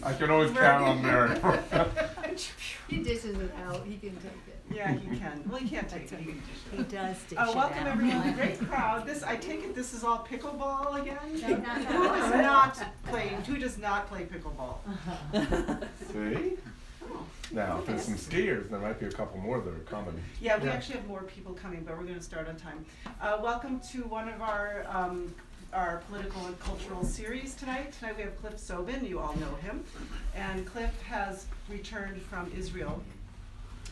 I can always count on Mary. He dishes it out, he can take it. Yeah, he can. Well, he can't take it. He can dish it. He does dish it Welcome out. everyone. Great crowd. I take it this is all pickleball again? No, not that Who is one. not playing? Who does not play pickleball? See? Now, if there's some skiers, there might be a couple more that are coming. Yeah, we actually have more people coming, but we're going to start on time. Welcome to one of our political and cultural series tonight. Tonight we have Cliff Sobin. You all know him. And Cliff has returned from Israel.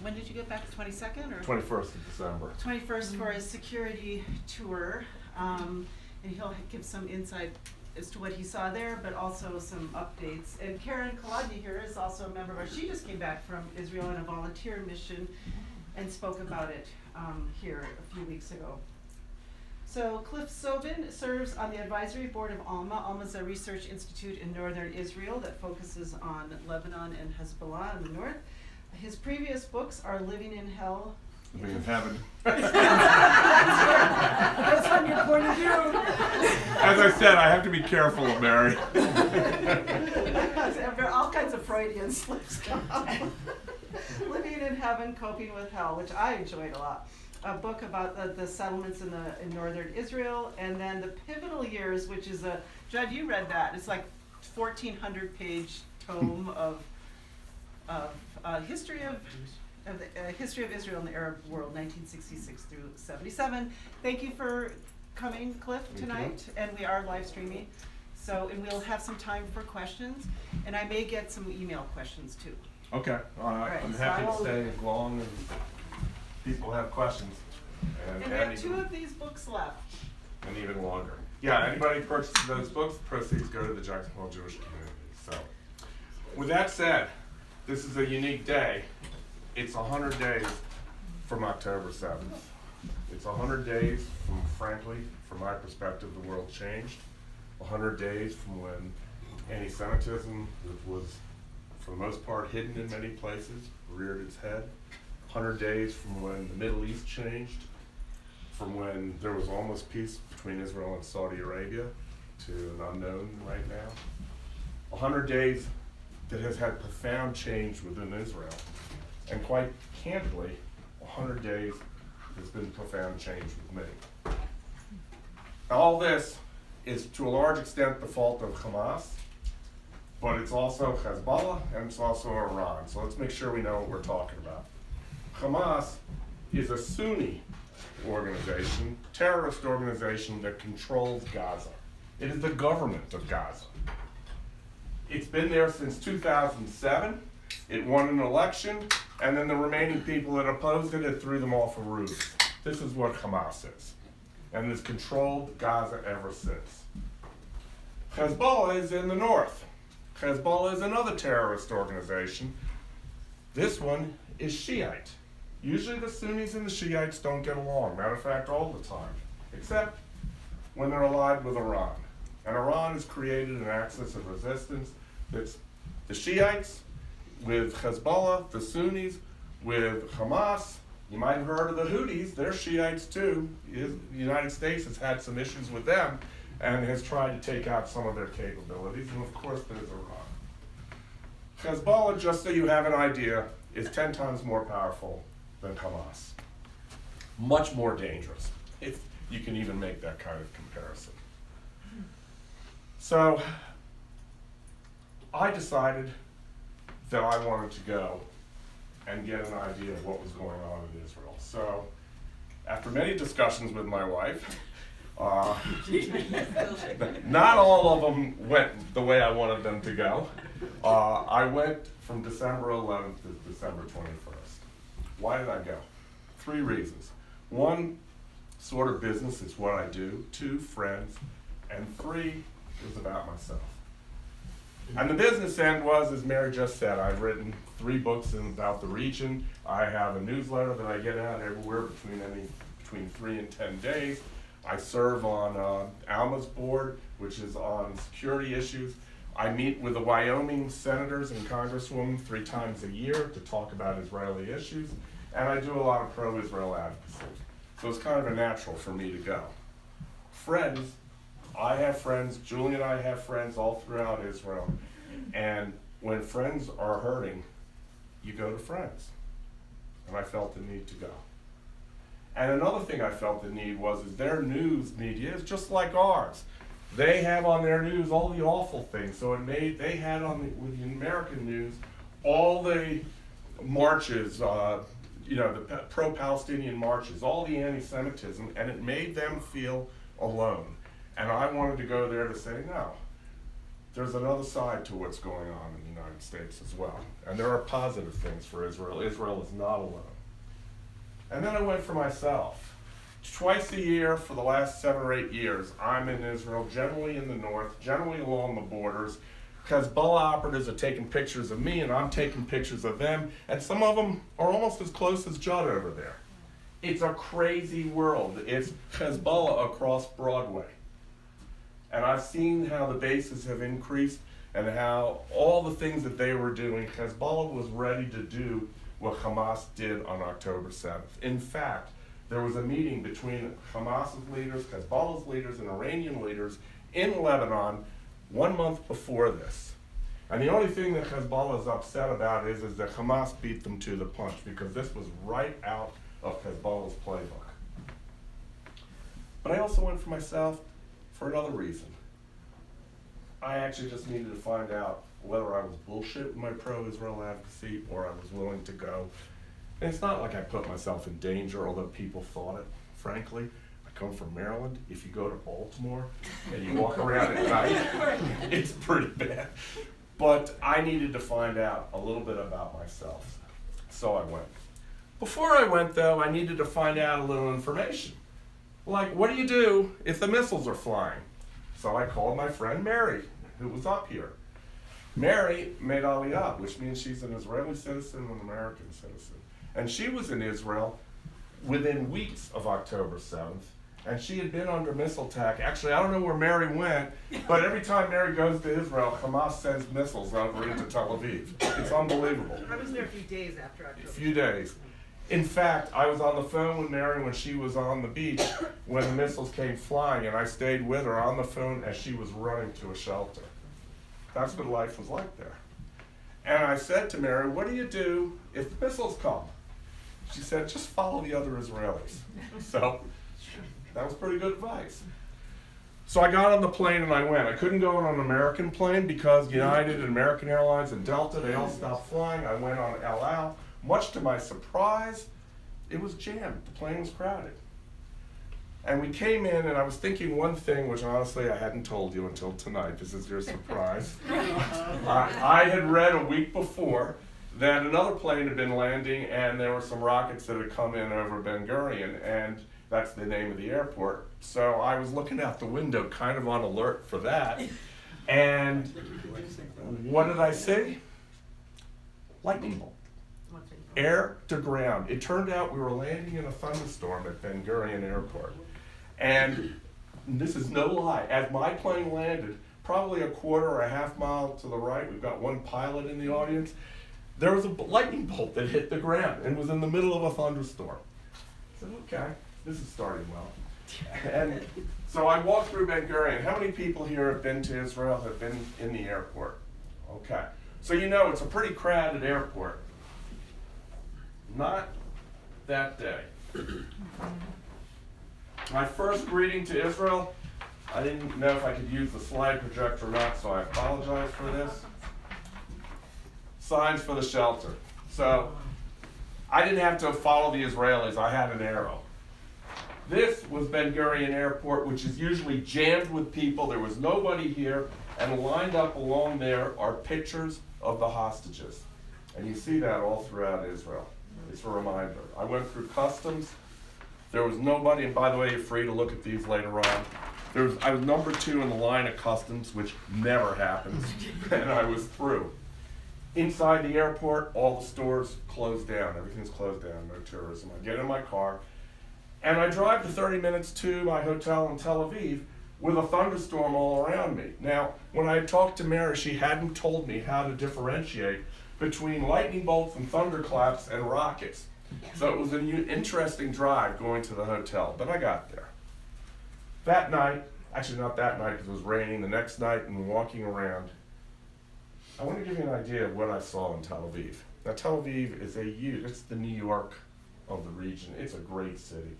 When did you get back? The 22nd? Or 21st of December. 21st for his security tour. And he'll give some insight as to what he saw there, but also some updates. And Karen Kolodny here is also a member of our, she just came back from Israel on a volunteer mission and spoke about it here a few weeks ago. So Cliff Sobin serves on the advisory board of Alma. Alma is a research institute in northern Israel that focuses on Lebanon and Hezbollah in the north. His previous books are Living in Hell. Living in Heaven. That's on your point of view. As I said, I have to be careful of Mary. All kinds of Freudian slips come out. Living in Heaven, Coping with Hell, which I enjoyed a lot. A book about the settlements in northern Israel, and then The Pivotal Years, which is Judd, you read that. It's like 1,400-page tome of history of Israel in the Arab world, 1966 through 77. Thank you for coming, Cliff, tonight, and we are live streaming. So, and we'll have some time for questions, and I may get some email questions too. Okay, right, I'm so happy I to will- stay as long as people have questions. And we have two of these books left. And even longer. Yeah, anybody purchases those books, the proceeds go to the Jacksonville Jewish community. So, with that said, this is a unique day. It's 100 days from October 7th. It's 100 days from, frankly, from my perspective, the world changed. 100 days from when anti-Semitism, which was, for the most part, hidden in many places, reared its head. 100 days from when the Middle East changed, from when there was almost peace between Israel and Saudi Arabia to an unknown right now. 100 days that has had profound change within Israel. And quite candidly, 100 days has been profound change with me. All this is to a large extent the fault of Hamas, but it's also Hezbollah and it's also Iran. So let's make sure we know what we're talking about. Hamas is a Sunni organization, terrorist organization that controls Gaza. It is the government of Gaza. It's been there since 2007. It won an election, and then the remaining people that opposed it threw them off a roof. This is what Hamas is, and it's controlled Gaza ever since. Hezbollah is in the north. Hezbollah is another terrorist organization. This one is Shiite. Usually the Sunnis and the Shiites don't get along, matter of fact, all the time, except when they're allied with Iran. And Iran has created an axis of resistance that's the Shiites with Hezbollah, the Sunnis with Hamas. You might have heard of the Houthis, they're Shiites too. The United States has had some issues with them and has tried to take out some of their capabilities, and of course there's Iran. Hezbollah, just so you have an idea, is 10 times more powerful than Hamas. Much more dangerous, if you can even make that kind of comparison. So, I decided that I wanted to go and get an idea of what was going on in Israel. So, after many discussions with my wife, not all of them went the way I wanted them to go. I went from December 11th to December 21st. Why did I go? 3 reasons. 1, sort of business, it's what I do. 2, friends. And 3, it was about myself. And the business end was, as Mary just said, I've written 3 books about the region. I have a newsletter that I get out everywhere between 3 and 10 days. I serve on Alma's board, which is on security issues. I meet with the Wyoming senators and congresswomen 3 times a year to talk about Israeli issues, and I do a lot of pro-Israel advocacy. So it's kind of a natural for me to go. Friends, I have friends, Julie and I have friends all throughout Israel, and when friends are hurting, you go to friends. And I felt the need to go. And another thing I felt the need is their news media is just like ours. They have on their news all the awful things. So they had with the American news all the marches, the pro-Palestinian marches, all the anti-Semitism, and it made them feel alone. And I wanted to go there to say, no, there's another side to what's going on in the United States as well. And there are positive things for Israel. Israel is not alone. And then I went for myself. Twice a year for the last 7 or 8 years, I'm in Israel, generally in the north, generally along the borders. Hezbollah operatives are taking pictures of me, and I'm taking pictures of them, and some of them are almost as close as Judd over there. It's a crazy world. It's Hezbollah across Broadway. And I've seen how the bases have increased and how all the things that they were doing, Hezbollah was ready to do what Hamas did on October 7th. In fact, there was a meeting between Hamas's leaders, Hezbollah's leaders, and Iranian leaders in Lebanon 1 month before this. And the only thing that Hezbollah is upset about is that Hamas beat them to the punch, because this was right out of Hezbollah's playbook. But I also went for myself for another reason. I actually just needed to find out whether I was bullshit with my pro-Israel advocacy or I was willing to go. And it's not like I put myself in danger, although people thought it, frankly. I come from Maryland. If you go to Baltimore and you walk around at night, it's pretty bad. But I needed to find out a little bit about myself. So I went. Before I went, though, I needed to find out a little information. Like, what do you do if the missiles are flying? So I called my friend Mary, who was up here. Mary made Aliyah, which means she's an Israeli citizen and an American citizen. And she was in Israel within weeks of October 7th, and she had been under missile attack. Actually, I don't know where Mary went, but every time Mary goes to Israel, Hamas sends missiles over into Tel Aviv. It's unbelievable. I was there a few days after October. A few days. In fact, I was on the phone with Mary when she was on the beach when the missiles came flying, and I stayed with her on the phone as she was running to a shelter. That's what life was like there. And I said to Mary, what do you do if the missiles come? She said, just follow the other Israelis. So that was pretty good advice. So I got on the plane and I went. I couldn't go on an American plane because United and American Airlines and Delta, they all stopped flying. I went on El Al. Much to my surprise, it was jammed. The plane was crowded. And we came in, and I was thinking one thing, which honestly I hadn't told you until tonight. This is your surprise. I had read a week before that another plane had been landing, and there were some rockets that had come in over Ben Gurion, and that's the name of the airport. So I was looking out the window, kind of on alert for that. And what did I see? Lightning bolt. Air to ground. It turned out we were landing in a thunderstorm at Ben Gurion Airport. And this is no lie, as my plane landed, probably a quarter or a half mile to the right, we've got one pilot in the audience, there was a lightning bolt that hit the ground and was in the middle of a thunderstorm. I said, okay, this is starting well. And so I walked through Ben Gurion. How many people here have been to Israel, have been in the airport? Okay. So you know it's a pretty crowded airport. Not that day. My first greeting to Israel, I didn't know if I could use the slide projector or not, so I apologize for this. Signs for the shelter. So I didn't have to follow the Israelis, I had an arrow. This was Ben Gurion Airport, which is usually jammed with people. There was nobody here, and lined up along there are pictures of the hostages. And you see that all throughout Israel. It's a reminder. I went through customs. There was nobody, and by the way, you're free to look at these later on. I was number 2 in the line of customs, which never happens, and I was through. Inside the airport, all the stores closed down. Everything's closed down, no tourism. I get in my car, and I drive the 30 minutes to my hotel in Tel Aviv with a thunderstorm all around me. Now, when I talked to Mary, she hadn't told me how to differentiate between lightning bolts and thunderclaps and rockets. So it was an interesting drive going to the hotel, but I got there. That night, actually not that night because it was raining, the next night and walking around, I want to give you an idea of what I saw in Tel Aviv. Now, Tel Aviv is it's the New York of the region. It's a great city,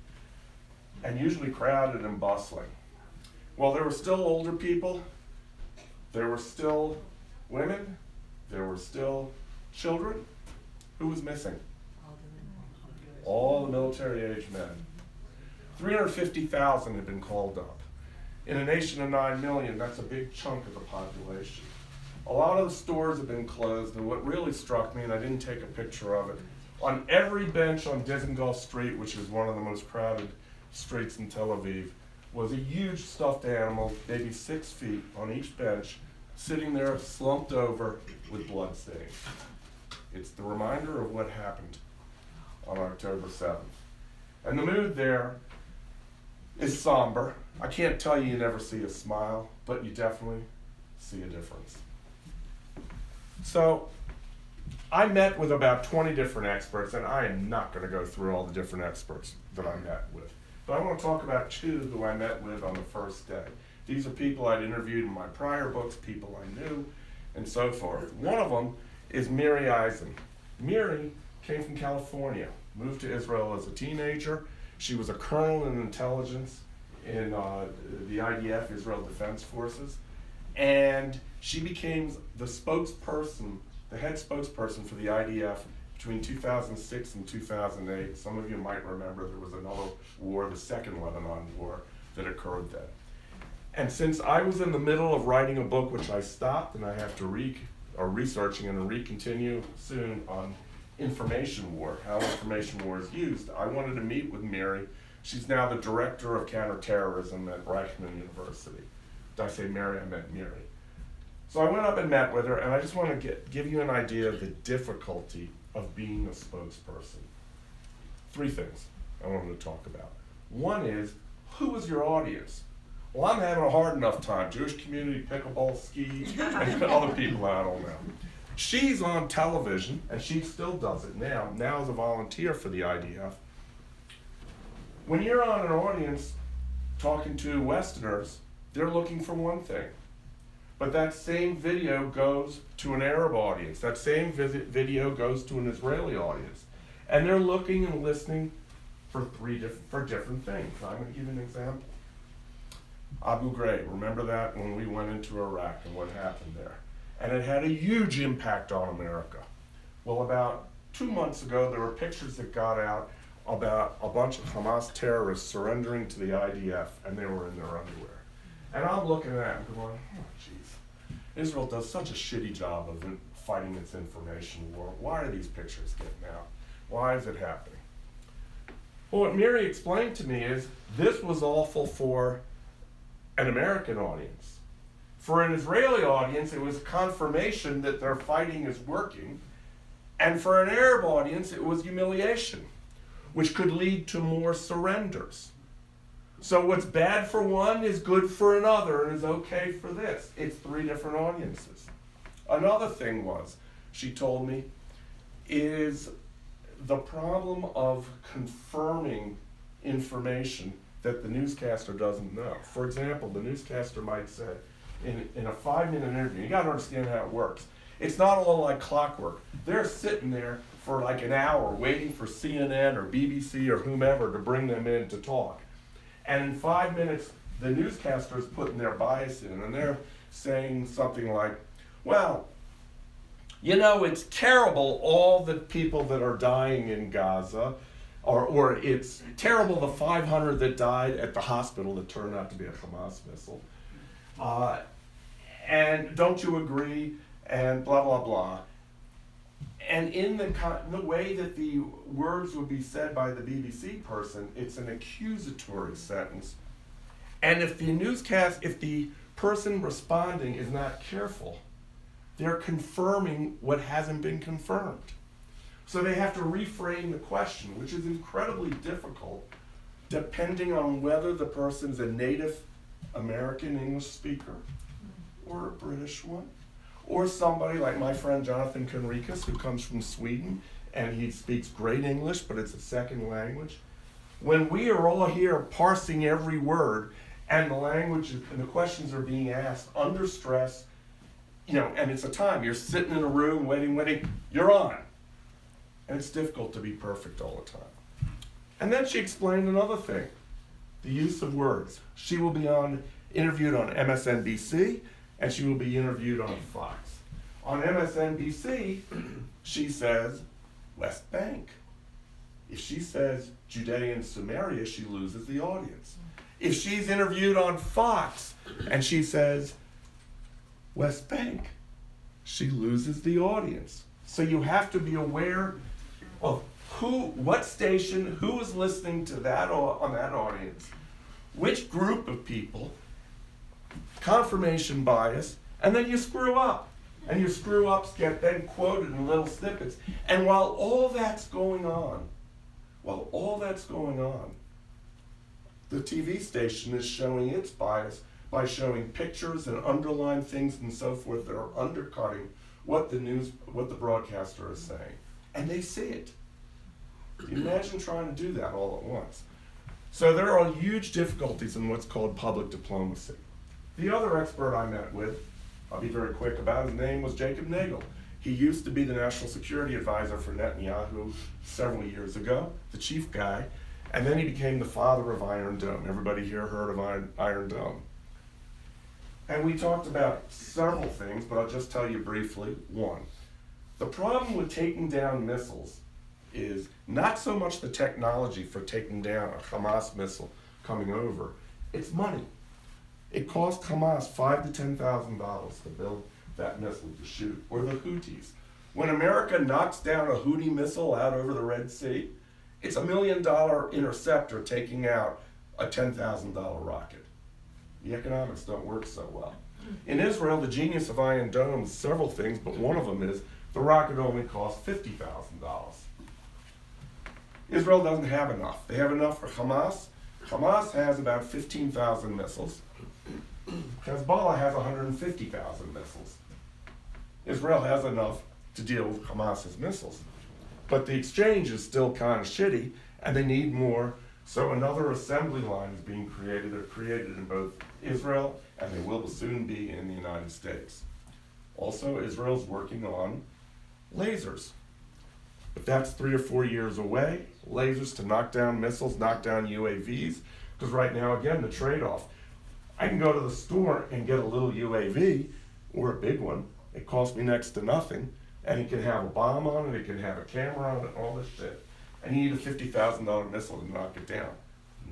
and usually crowded and bustling. Well, there were still older people, there were still women, there were still children. Who was missing? All the military-age men. 350,000 had been called up. In a nation of 9 million, that's a big chunk of the population. A lot of the stores have been closed, and what really struck me, and I didn't take a picture of it, on every bench on Dizengoff Street, which is one of the most crowded streets in Tel Aviv, was a huge stuffed animal, maybe 6 feet on each bench, sitting there slumped over with blood stains. It's the reminder of what happened on October 7th. And the mood there is somber. I can't tell you never see a smile, but you definitely see a difference. So I met with about 20 different experts, and I am not going to go through all the different experts that I met with. But I want to talk about 2 who I met with on the first day. These are people I'd interviewed in my prior books, people I knew, and so forth. One of them is Miri Eisen. Miri came from California, moved to Israel as a teenager. She was a colonel in intelligence in the IDF, Israel Defense Forces, and she became the spokesperson, the head spokesperson for the IDF between 2006 and 2008. Some of you might remember there was another war, the Second Lebanon War, that occurred then. And since I was in the middle of writing a book, which I stopped, and I have to researching and recontinue soon on information war, how information war is used, I wanted to meet with Miri. She's now the director of counterterrorism at Reichman University. Did I say Mary? I meant Miri. So I went up and met with her, and I just want to give you an idea of the difficulty of being a spokesperson. 3 things I wanted to talk about. One is, who is your audience? Well, I'm having a hard enough time. Jewish community, pickleball, ski, and other people I don't know. She's on television, and she still does it now as a volunteer for the IDF. When you're on an audience talking to Westerners, they're looking for one thing. But that same video goes to an Arab audience. That same video goes to an Israeli audience. And they're looking and listening for different things. I'm going to give you an example. Abu Ghraib, remember that when we went into Iraq and what happened there? And it had a huge impact on America. Well, about 2 months ago, there were pictures that got out about a bunch of Hamas terrorists surrendering to the IDF, and they were in their underwear. And I'm looking at it and going, oh, geez. Israel does such a shitty job of fighting its information war. Why are these pictures getting out? Why is it happening? Well, what Miri explained to me is this was awful for an American audience. For an Israeli audience, it was confirmation that their fighting is working. And for an Arab audience, it was humiliation, which could lead to more surrenders. So what's bad for one is good for another and is okay for this. It's 3 different audiences. Another thing was, she told me, is the problem of confirming information that the newscaster doesn't know. For example, the newscaster might say, in a 5-minute interview, you gotta understand how it works. It's not all like clockwork. They're sitting there for like an hour waiting for CNN or BBC or whomever to bring them in to talk. And in 5 minutes, the newscaster is putting their bias in, and they're saying something like, well, you know, it's terrible, all the people that are dying in Gaza, or it's terrible, the 500 that died at the hospital that turned out to be a Hamas missile. And don't you agree? And blah, blah, blah. And in the way that the words would be said by the BBC person, it's an accusatory sentence. And if the person responding is not careful, they're confirming what hasn't been confirmed. So they have to reframe the question, which is incredibly difficult, depending on whether the person's a native American English speaker or a British one, or somebody like my friend Jonathan Conricus, who comes from Sweden, and he speaks great English, but it's a second language. When we are all here parsing every word, and the language and the questions are being asked under stress, and it's a time, you're sitting in a room waiting, you're on. And it's difficult to be perfect all the time. And then she explained another thing, the use of words. She will be interviewed on MSNBC, and she will be interviewed on Fox. On MSNBC, she says West Bank. If she says Judea and Samaria, she loses the audience. If she's interviewed on Fox and she says West Bank, she loses the audience. So you have to be aware of what station, who is listening to that on that audience, which group of people, confirmation bias, and then you screw up. And your screw-ups get then quoted in little snippets. And while all that's going on, the TV station is showing its bias by showing pictures and underlined things and so forth that are undercutting what the broadcaster is saying. And they see it. Imagine trying to do that all at once. So there are huge difficulties in what's called public diplomacy. The other expert I met with, I'll be very quick about, his name was Jacob Nagel. He used to be the national security advisor for Netanyahu several years ago, the chief guy, and then he became the father of Iron Dome. Everybody here heard of Iron Dome. And we talked about several things, but I'll just tell you briefly. One, the problem with taking down missiles is not so much the technology for taking down a Hamas missile coming over, it's money. It cost Hamas $5,000 to $10,000 to build that missile to shoot, or the Houthis. When America knocks down a Houthi missile out over the Red Sea, it's $1 million interceptor taking out a $10,000 rocket. The economics don't work so well. In Israel, the genius of Iron Dome is several things, but one of them is the rocket only costs $50,000. Israel doesn't have enough. They have enough for Hamas. Hamas has about 15,000 missiles. Hezbollah has 150,000 missiles. Israel has enough to deal with Hamas's missiles. But the exchange is still kind of shitty, and they need more. So another assembly line is being created. They're created in both Israel, and they will soon be in the United States. Also, Israel's working on lasers. But that's 3 or 4 years away. Lasers to knock down missiles, knock down UAVs. Because right now, again, the trade-off. I can go to the store and get a little UAV, or a big one. It costs me next to nothing. And it can have a bomb on it, it can have a camera on it, all this shit. And you need a $50,000 missile to knock it down.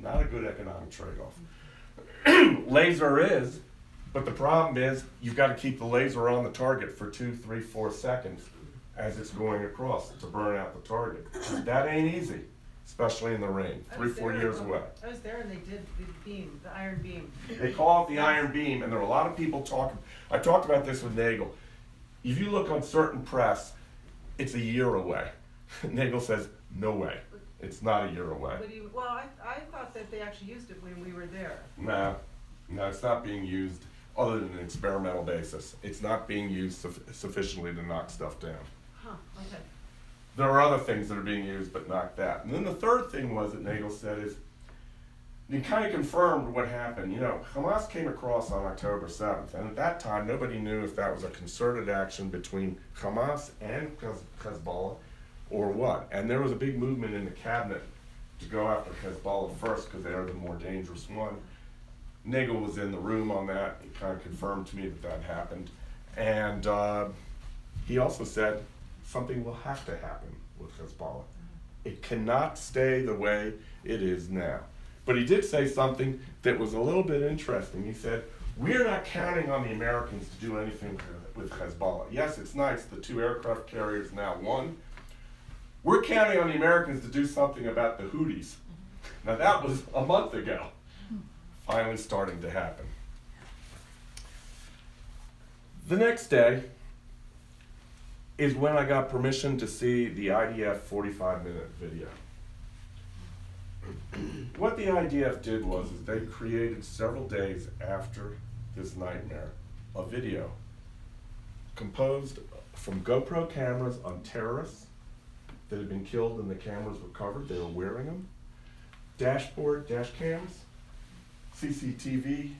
Not a good economic trade-off. Laser is, but the problem is you've got to keep the laser on the target for 2, 3, 4 seconds as it's going across to burn out the target. That ain't easy, especially in the rain, 3, 4 years away. I was there and they did the beam, the iron beam. They call it the iron beam, and there are a lot of people talking. I talked about this with Nagel. If you look on certain press, it's a year away. Nagel says, no way. It's not a year away. But I thought that they actually used it when we were there. No, it's not being used other than an experimental basis. It's not being used sufficiently to knock stuff down. Huh, okay. There are other things that are being used, but not that. And then the third thing was that Nagel said is, he kind of confirmed what happened. Hamas came across on October 7th, and at that time, nobody knew if that was a concerted action between Hamas and Hezbollah or what. And there was a big movement in the cabinet to go after Hezbollah first because they are the more dangerous one. Nagel was in the room on that. He kind of confirmed to me that happened. And he also said something will have to happen with Hezbollah. It cannot stay the way it is now. But he did say something that was a little bit interesting. He said, we're not counting on the Americans to do anything with Hezbollah. Yes, it's nice, the 2 aircraft carriers now won. We're counting on the Americans to do something about the Houthis. Now that was a month ago. Finally starting to happen. The next day is when I got permission to see the IDF 45-minute video. What the IDF did was they created several days after this nightmare a video composed from GoPro cameras on terrorists that had been killed and the cameras were covered. They were wearing them. Dash cams, CCTV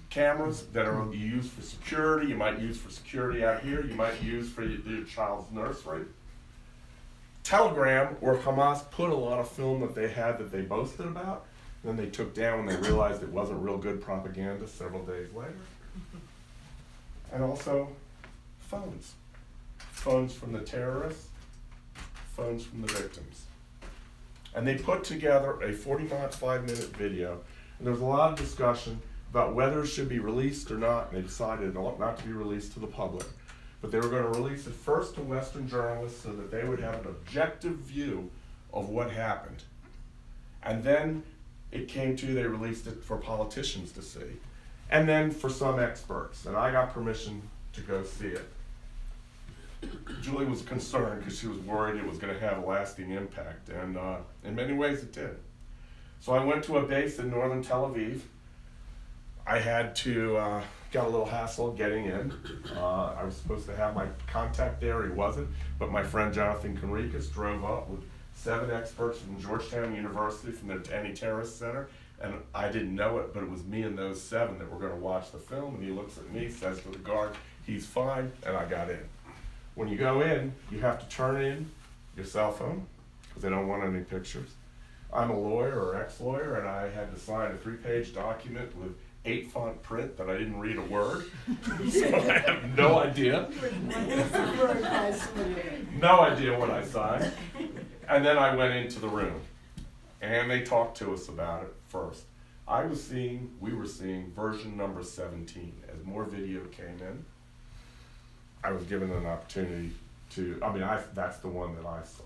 cameras that are you use for security. You might use for security out here. You might use for your child's nursery. Telegram, or Hamas, put a lot of film that they had that they boasted about. Then they took down when they realized it wasn't real good propaganda several days later. And also phones. Phones from the terrorists, phones from the victims. And they put together a 45-minute video, and there was a lot of discussion about whether it should be released or not, and they decided not to be released to the public. But they were going to release it first to Western journalists so that they would have an objective view of what happened. And then it came to, they released it for politicians to see. And then for some experts, and I got permission to go see it. Julie was concerned because she was worried it was going to have a lasting impact, and in many ways it did. So I went to a base in northern Tel Aviv. I had to, got a little hassle getting in. I was supposed to have my contact there, he wasn't, but my friend Jonathan Conricus drove up with 7 experts from Georgetown University from the Anti-Terrorist Center, and I didn't know it, but it was me and those 7 that were going to watch the film, and he looks at me, says to the guard, he's fine, and I got in. When you go in, you have to turn in your cell phone, because they don't want any pictures. I'm a lawyer or ex-lawyer, and I had to sign a 3-page document with 8-font print that I didn't read a word, so I have no idea. No idea what I signed. And then I went into the room, and they talked to us about it first. We were seeing version number 17. As more video came in, I was given an opportunity to, that's the one that I saw.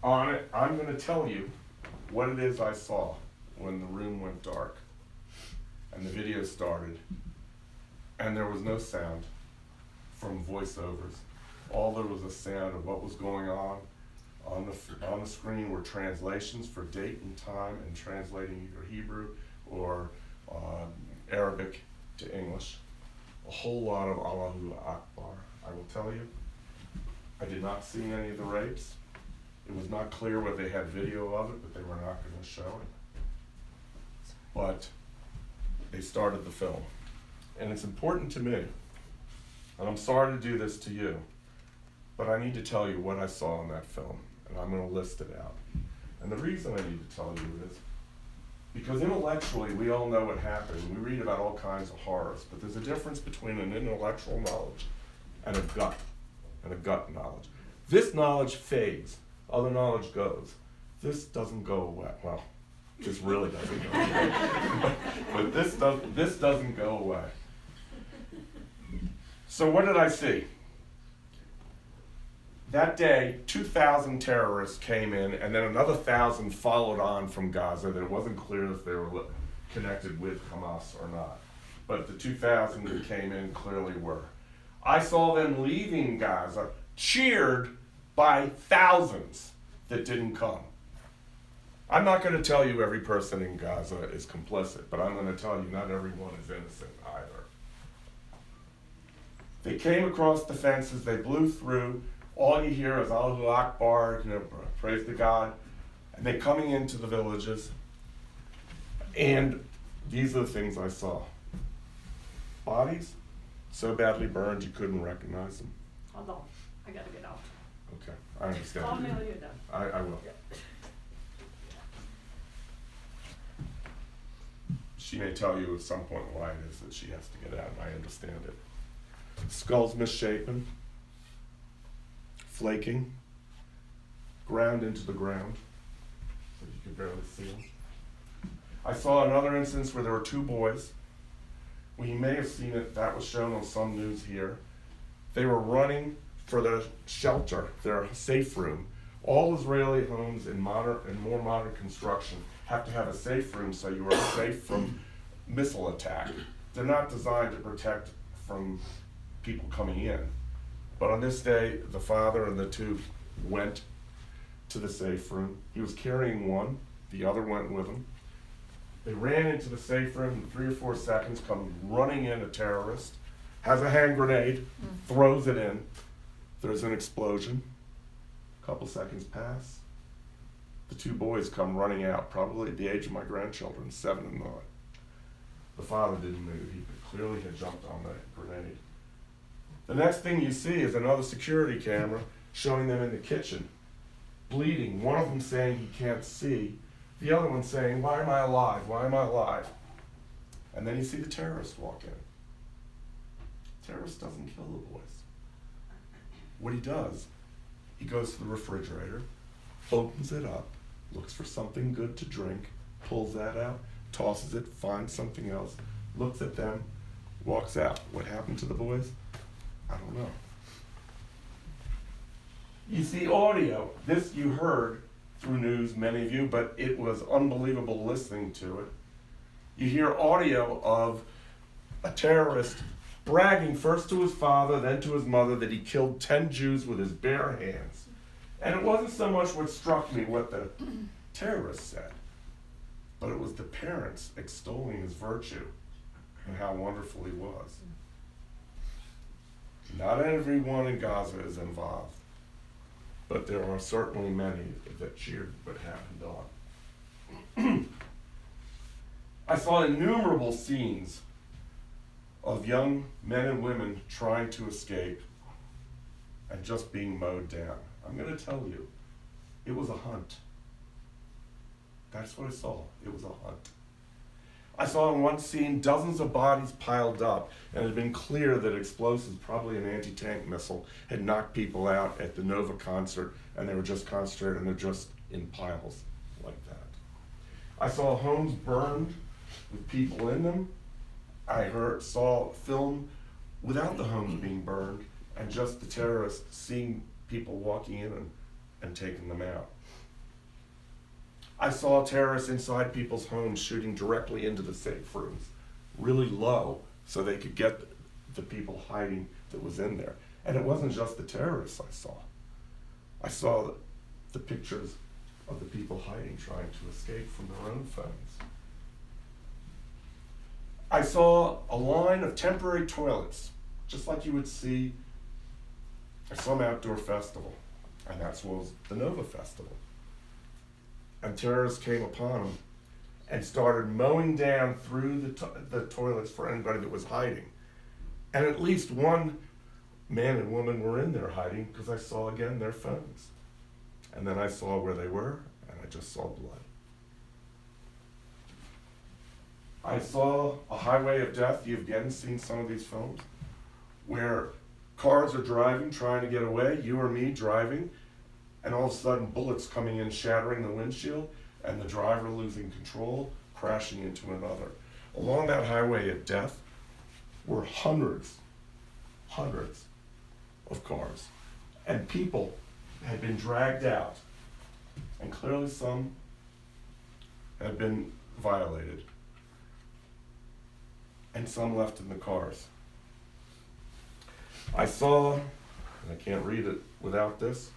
On it, I'm going to tell you what it is I saw when the room went dark and the video started, and there was no sound from voiceovers. All there was a sound of what was going on the screen were translations for date and time and translating either Hebrew or Arabic to English. A whole lot of Allahu Akbar. I will tell you, I did not see any of the rapes. It was not clear whether they had video of it, but they were not going to show it. But they started the film. And it's important to me, and I'm sorry to do this to you, but I need to tell you what I saw in that film, and I'm going to list it out. And the reason I need to tell you is because intellectually we all know what happened. We read about all kinds of horrors, but there's a difference between an intellectual knowledge and a gut knowledge. This knowledge fades, other knowledge goes. This doesn't go away. Well, this really doesn't go away. But this doesn't go away. So what did I see? That day, 2,000 terrorists came in, and then another 1,000 followed on from Gaza. That it wasn't clear if they were connected with Hamas or not. But the 2,000 that came in clearly were. I saw them leaving Gaza, cheered by thousands that didn't come. I'm not going to tell you every person in Gaza is complicit, but I'm going to tell you not everyone is innocent either. They came across the fences, they blew through. All you hear is Allahu Akbar, praise to God. And they're coming into the villages. And these are the things I saw. Bodies so badly burned you couldn't recognize them. Hold on, I gotta get out. Okay, I understand. Call me when you're done. I will. She may tell you at some point why it is that she has to get out, and I understand it. Skulls misshapen, flaking, ground into the ground, so you could barely see them. I saw another instance where there were 2 boys. Well, you may have seen it, that was shown on some news here. They were running for their shelter, their safe room. All Israeli homes in more modern construction have to have a safe room so you are safe from missile attack. They're not designed to protect from people coming in. But on this day, the father and the 2 went to the safe room. He was carrying one, the other went with him. They ran into the safe room in 3 or 4 seconds, come running in a terrorist, has a hand grenade, throws it in. There's an explosion. A couple seconds pass. The 2 boys come running out, probably at the age of my grandchildren, 7 and 9. The father didn't move. He clearly had jumped on the grenade. The next thing you see is another security camera showing them in the kitchen, bleeding. One of them saying he can't see. The other one saying, why am I alive? Why am I alive? And then you see the terrorist walk in. Terrorist doesn't kill the boys. What he does, he goes to the refrigerator, opens it up, looks for something good to drink, pulls that out, tosses it, finds something else, looks at them, walks out. What happened to the boys? I don't know. You see audio. This you heard through news, many of you, but it was unbelievable listening to it. You hear audio of a terrorist bragging first to his father, then to his mother, that he killed 10 Jews with his bare hands. And it wasn't so much what struck me what the terrorist said, but it was the parents extolling his virtue and how wonderful he was. Not everyone in Gaza is involved, but there are certainly many that cheered what happened on. I saw innumerable scenes of young men and women trying to escape and just being mowed down. I'm going to tell you, it was a hunt. That's what I saw. It was a hunt. I saw in one scene dozens of bodies piled up, and it had been clear that explosives, probably an anti-tank missile, had knocked people out at the Nova concert, and they were just concentrated and they're just in piles like that. I saw homes burned with people in them. I saw film without the homes being burned and just the terrorists seeing people walking in and taking them out. I saw terrorists inside people's homes shooting directly into the safe rooms, really low, so they could get the people hiding that was in there. And it wasn't just the terrorists I saw. I saw the pictures of the people hiding, trying to escape from their own phones. I saw a line of temporary toilets, just like you would see at some outdoor festival, and that was the Nova Festival. And terrorists came upon them and started mowing down through the toilets for anybody that was hiding. And at least one man and woman were in there hiding, because I saw again their phones. And then I saw where they were, and I just saw blood. I saw a highway of death. You've again seen some of these films where cars are driving, trying to get away, you or me driving, and all of a sudden bullets coming in, shattering the windshield, and the driver losing control, crashing into another. Along that highway of death were hundreds of cars, and people had been dragged out, and clearly some had been violated, and some left in the cars. I saw, and I can't read it without this,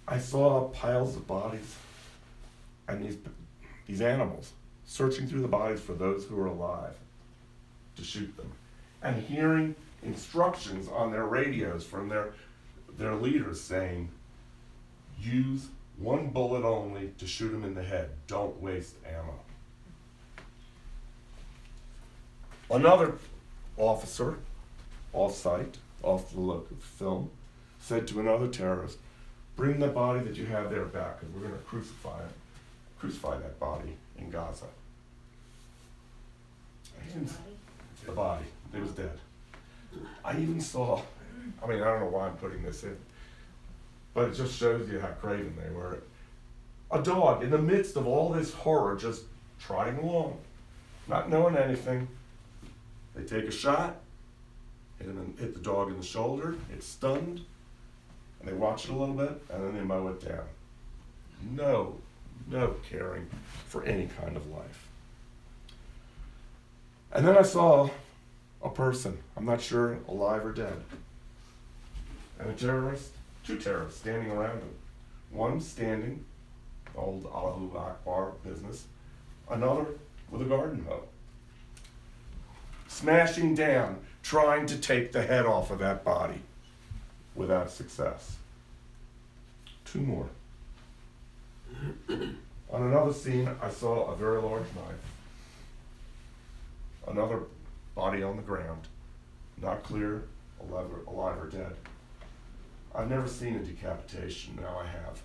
I saw piles of bodies and these animals searching through the bodies for those who were alive to shoot them, and hearing instructions on their radios from their leaders saying, use one bullet only to shoot them in the head. Don't waste ammo. Another officer, off-site, off the look of the film, said to another terrorist, bring the body that you have there back, because we're going to crucify that body in Gaza. The body, it was dead. I even saw, I don't know why I'm putting this in, but it just shows you how craven they were. A dog in the midst of all this horror, just trotting along, not knowing anything. They take a shot, hit the dog in the shoulder, it's stunned, and they watch it a little bit, and then they mow it down. No caring for any kind of life. And then I saw a person, I'm not sure alive or dead, and two terrorists standing around him. One standing, old Allahu Akbar business, another with a garden hoe, smashing down, trying to take the head off of that body without success. Two more. On another scene, I saw a very large knife another body on the ground, not clear, alive or dead. I've never seen a decapitation, now I have.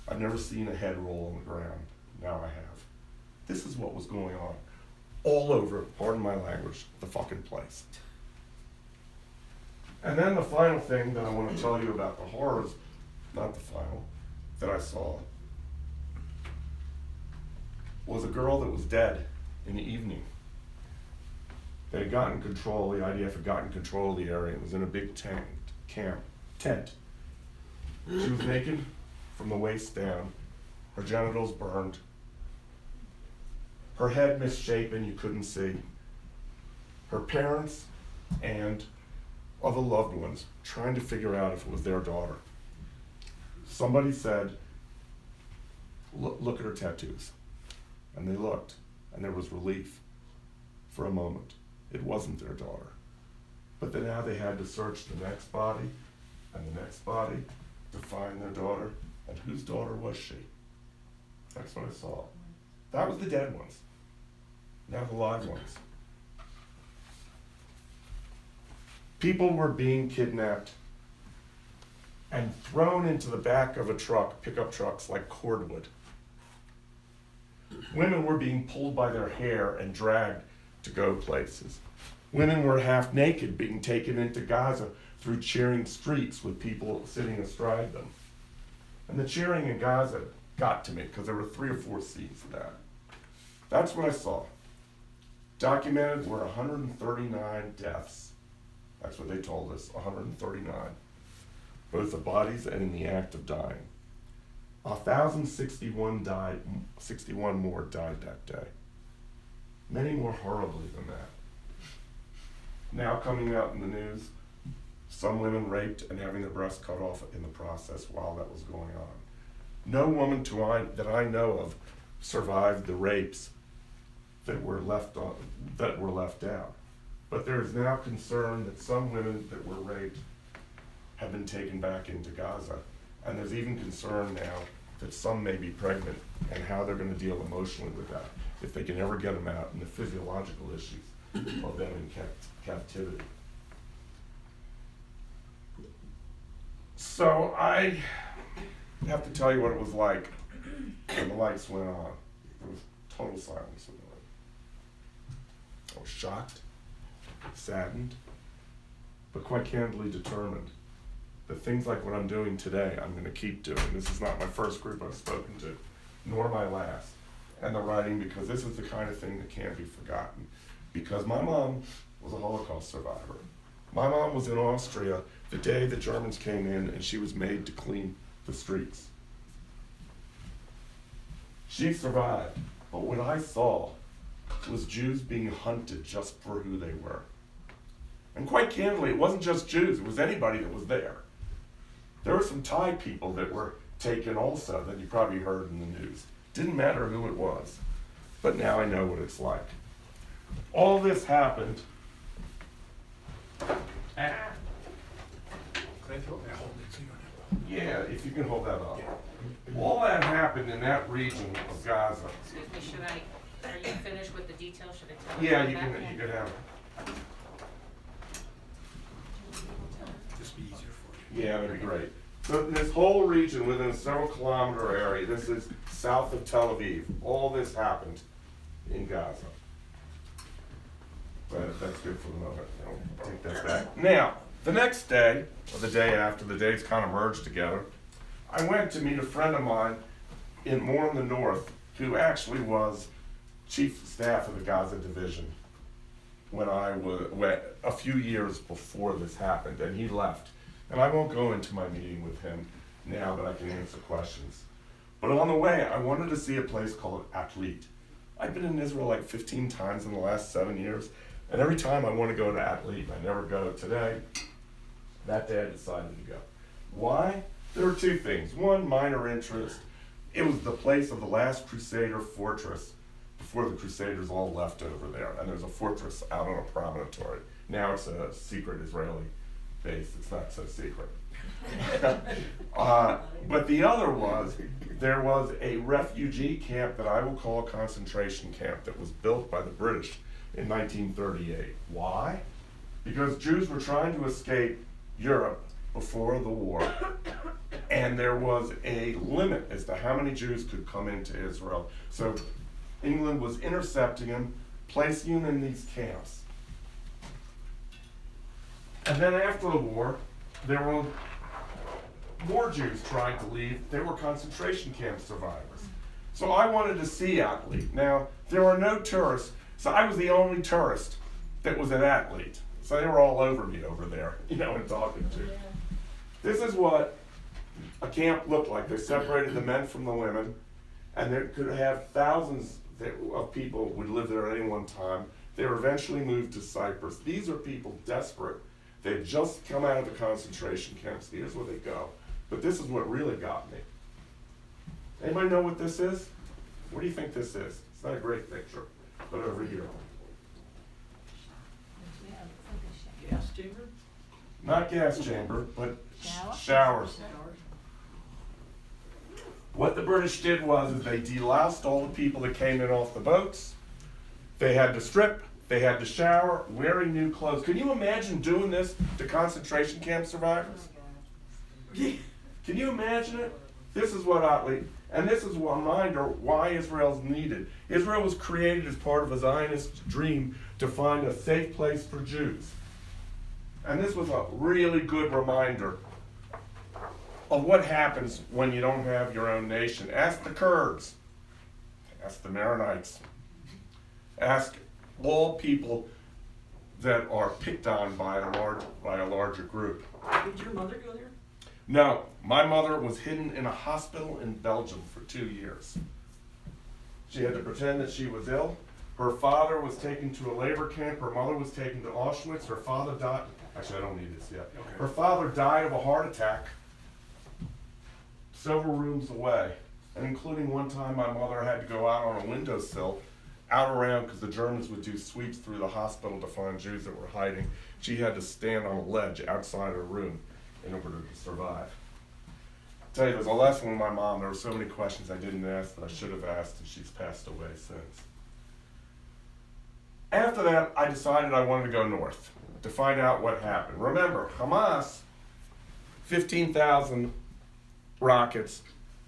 I've never seen a head roll on the ground, now I have. This is what was going on all over, pardon my language, the fucking place. And then the final thing that I want to tell you about the horrors, not the final, that I saw, was a girl that was dead in the evening. They had gotten control, the IDF had gotten control of the area. It was in a big tent. She was naked from the waist down, her genitals burned, her head misshapen, you couldn't see. Her parents and other loved ones trying to figure out if it was their daughter. Somebody said, look at her tattoos. And they looked, and there was relief for a moment. It wasn't their daughter. But then now they had to search the next body and the next body to find their daughter. And whose daughter was she? That's what I saw. That was the dead ones. Now the live ones. People were being kidnapped and thrown into the back of a truck, pickup trucks like cordwood. Women were being pulled by their hair and dragged to go places. Women were half naked being taken into Gaza through cheering streets with people sitting astride them. And the cheering in Gaza got to me because there were 3 or 4 scenes of that. That's what I saw. Documented were 139 deaths. That's what they told us, 139. Both the bodies and in the act of dying. 1,061 died, 61 more died that day. Many more horribly than that. Now coming out in the news, some women raped and having their breasts cut off in the process while that was going on. No woman that I know of survived the rapes that were left out. But there is now concern that some women that were raped have been taken back into Gaza. And there's even concern now that some may be pregnant and how they're going to deal emotionally with that, if they can ever get them out, and the physiological issues of them in captivity. So I have to tell you what it was like when the lights went on. There was total silence in the room. I was shocked, saddened, but quite candidly determined that things like what I'm doing today, I'm going to keep doing. This is not my first group I've spoken to, nor my last. And the writing, because this is the kind of thing that can't be forgotten. Because my mom was a Holocaust survivor. My mom was in Austria the day the Germans came in, and she was made to clean the streets. She survived, but what I saw was Jews being hunted just for who they were. And quite candidly, it wasn't just Jews, it was anybody that was there. There were some Thai people that were taken also that you probably heard in the news. Didn't matter who it was, but now I know what it's like. All this happened. Yeah, if you can hold that up. All that happened in that region of Gaza. Excuse me, are you finished with the details? Should I tell you? Yeah, about you could have it. This be easier for you. Yeah, that'd be great. So this whole region within a several kilometer area, this is south of Tel Aviv. All this happened in Gaza. But that's good for the moment. I'll take that back. Now, the next day, or the day after, the days kind of merged together, I went to meet a friend of mine more in the north, who actually was chief of staff of the Gaza division when I went a few years before this happened, and he left. And I won't go into my meeting with him now, but I can answer questions. But on the way, I wanted to see a place called Atlit. I've been in Israel like 15 times in the last 7 years, and every time I want to go to Atlit, I never go. Today, that day I decided to go. Why? There were 2 things. One, minor interest. It was the place of the last Crusader fortress before the Crusaders all left over there. And there's a fortress out on a promontory. Now it's a secret Israeli base. It's not so secret. But the other was, there was a refugee camp that I will call a concentration camp that was built by the British in 1938. Why? Because Jews were trying to escape Europe before the war, and there was a limit as to how many Jews could come into Israel. So England was intercepting them, placing them in these camps. And then after the war, there were more Jews trying to leave. They were concentration camp survivors. So I wanted to see Atlit. Now, there were no tourists, so I was the only tourist that was at Atlit. So they were all over me over there, and talking to. This is what a camp looked like. They separated the men from the women, and they could have thousands of people would live there at any one time. They were eventually moved to Cyprus. These are people desperate. They had just come out of the concentration camps. Here's where they go. But this is what really got me. Anybody know what this is? What do you think this is? It's not a great picture, but over here. Gas chamber? Not gas chamber, but showers. What the British did was they deloused all the people that came in off the boats. They had to strip, they had to shower, wearing new clothes. Can you imagine doing this to concentration camp survivors? Can you imagine it? This is what Atlit, and this is a reminder why Israel's needed. Israel was created as part of a Zionist dream to find a safe place for Jews. And this was a really good reminder of what happens when you don't have your own nation. Ask the Kurds, ask the Maronites, ask all people that are picked on by a larger group. Did your mother go there? No, my mother was hidden in a hospital in Belgium for 2 years. She had to pretend that she was ill. Her father was taken to a labor camp. Her mother was taken to Auschwitz. Her father died. Actually, I don't need this yet. Okay. Her father died of a heart attack several rooms away. And including one time my mother had to go out on a windowsill, out around, because the Germans would do sweeps through the hospital to find Jews that were hiding. She had to stand on a ledge outside her room in order to survive. I tell you, there's a lesson with my mom. There were so many questions I didn't ask that I should have asked, and she's passed away since. After that, I decided I wanted to go north to find out what happened. Remember, Hamas, 15,000 rockets,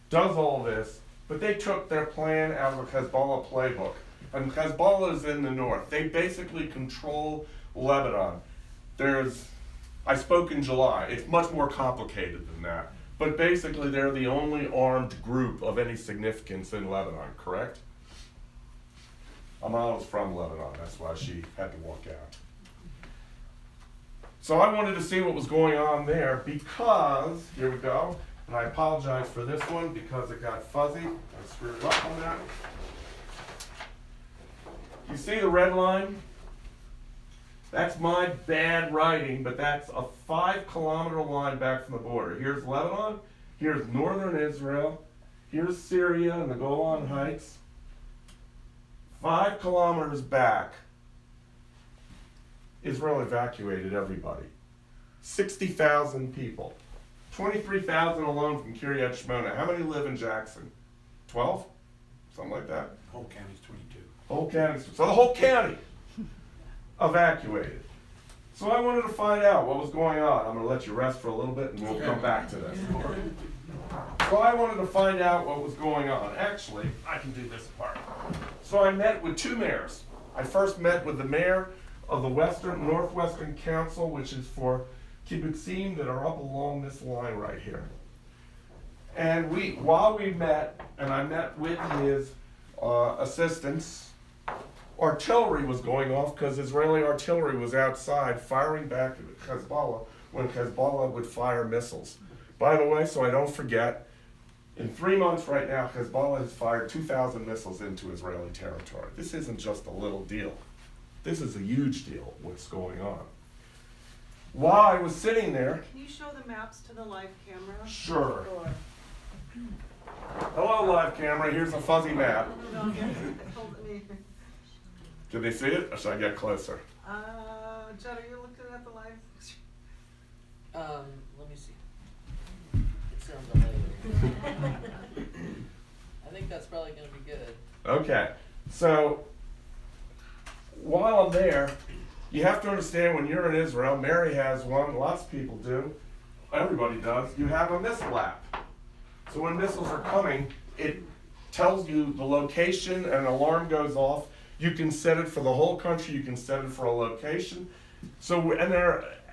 does all this, but they took their plan out of the Hezbollah playbook. And Hezbollah is in the north. They basically control Lebanon. I spoke in July. It's much more complicated than that. But basically, they're the only armed group of any significance in Lebanon, correct? Amal's from Lebanon. That's why she had to walk out. So I wanted to see what was going on there because, here we go, and I apologize for this one because it got fuzzy. I screwed up on that. You see the red line? That's my bad writing, but that's a 5-kilometer line back from the border. Here's Lebanon, here's northern Israel, here's Syria and the Golan Heights. 5 kilometers back, Israel evacuated everybody. 60,000 people. 23,000 alone from Kiryat Shmona. How many live in Jackson? 12? Something like that. Whole county's 22. Whole county. So the whole county evacuated. So I wanted to find out what was going on. I'm going to let you rest for a little bit and we'll come back to this. So I wanted to find out what was going on. Actually, I can do this part. So I met with 2 mayors. I first met with the mayor of the Northwestern Council, which is for kibbutzim that are up along this line right here. And while we met, and I met with his assistants, artillery was going off because Israeli artillery was outside firing back at Hezbollah when Hezbollah would fire missiles. By the way, so I don't forget, in 3 months right now, Hezbollah has fired 2,000 missiles into Israeli territory. This isn't just a little deal. This is a huge deal, what's going on. While I was sitting there... Can you show the maps to the live camera? Sure. Hello, live camera. Here's a fuzzy map. Do they see it, or should I get closer? Judd, are you looking at the live? Let me see. It sounds amazing. I think that's probably gonna be good. Okay, so while I'm there, you have to understand when you're in Israel, Mary has one, lots of people do, everybody does, you have a missile app. So when missiles are coming, it tells you the location and an alarm goes off. You can set it for the whole country, you can set it for a location. So,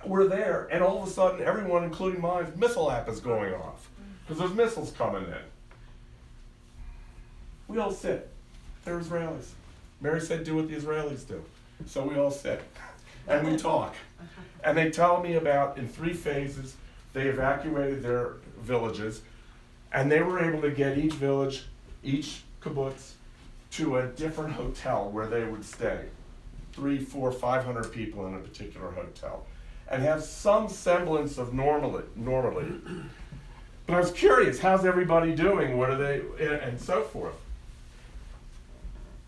we're there, and all of a sudden, everyone, including mine, missile app is going off. Because there's missiles coming in. We all sit. They're Israelis. Mary said, do what the Israelis do. So we all sit, and we talk. And they tell me about, in 3 phases, they evacuated their villages, and they were able to get each village, each kibbutz, to a different hotel where they would stay. 300, 400, 500 people in a particular hotel, and have some semblance of normally. But I was curious, how's everybody doing? What are they, and so forth.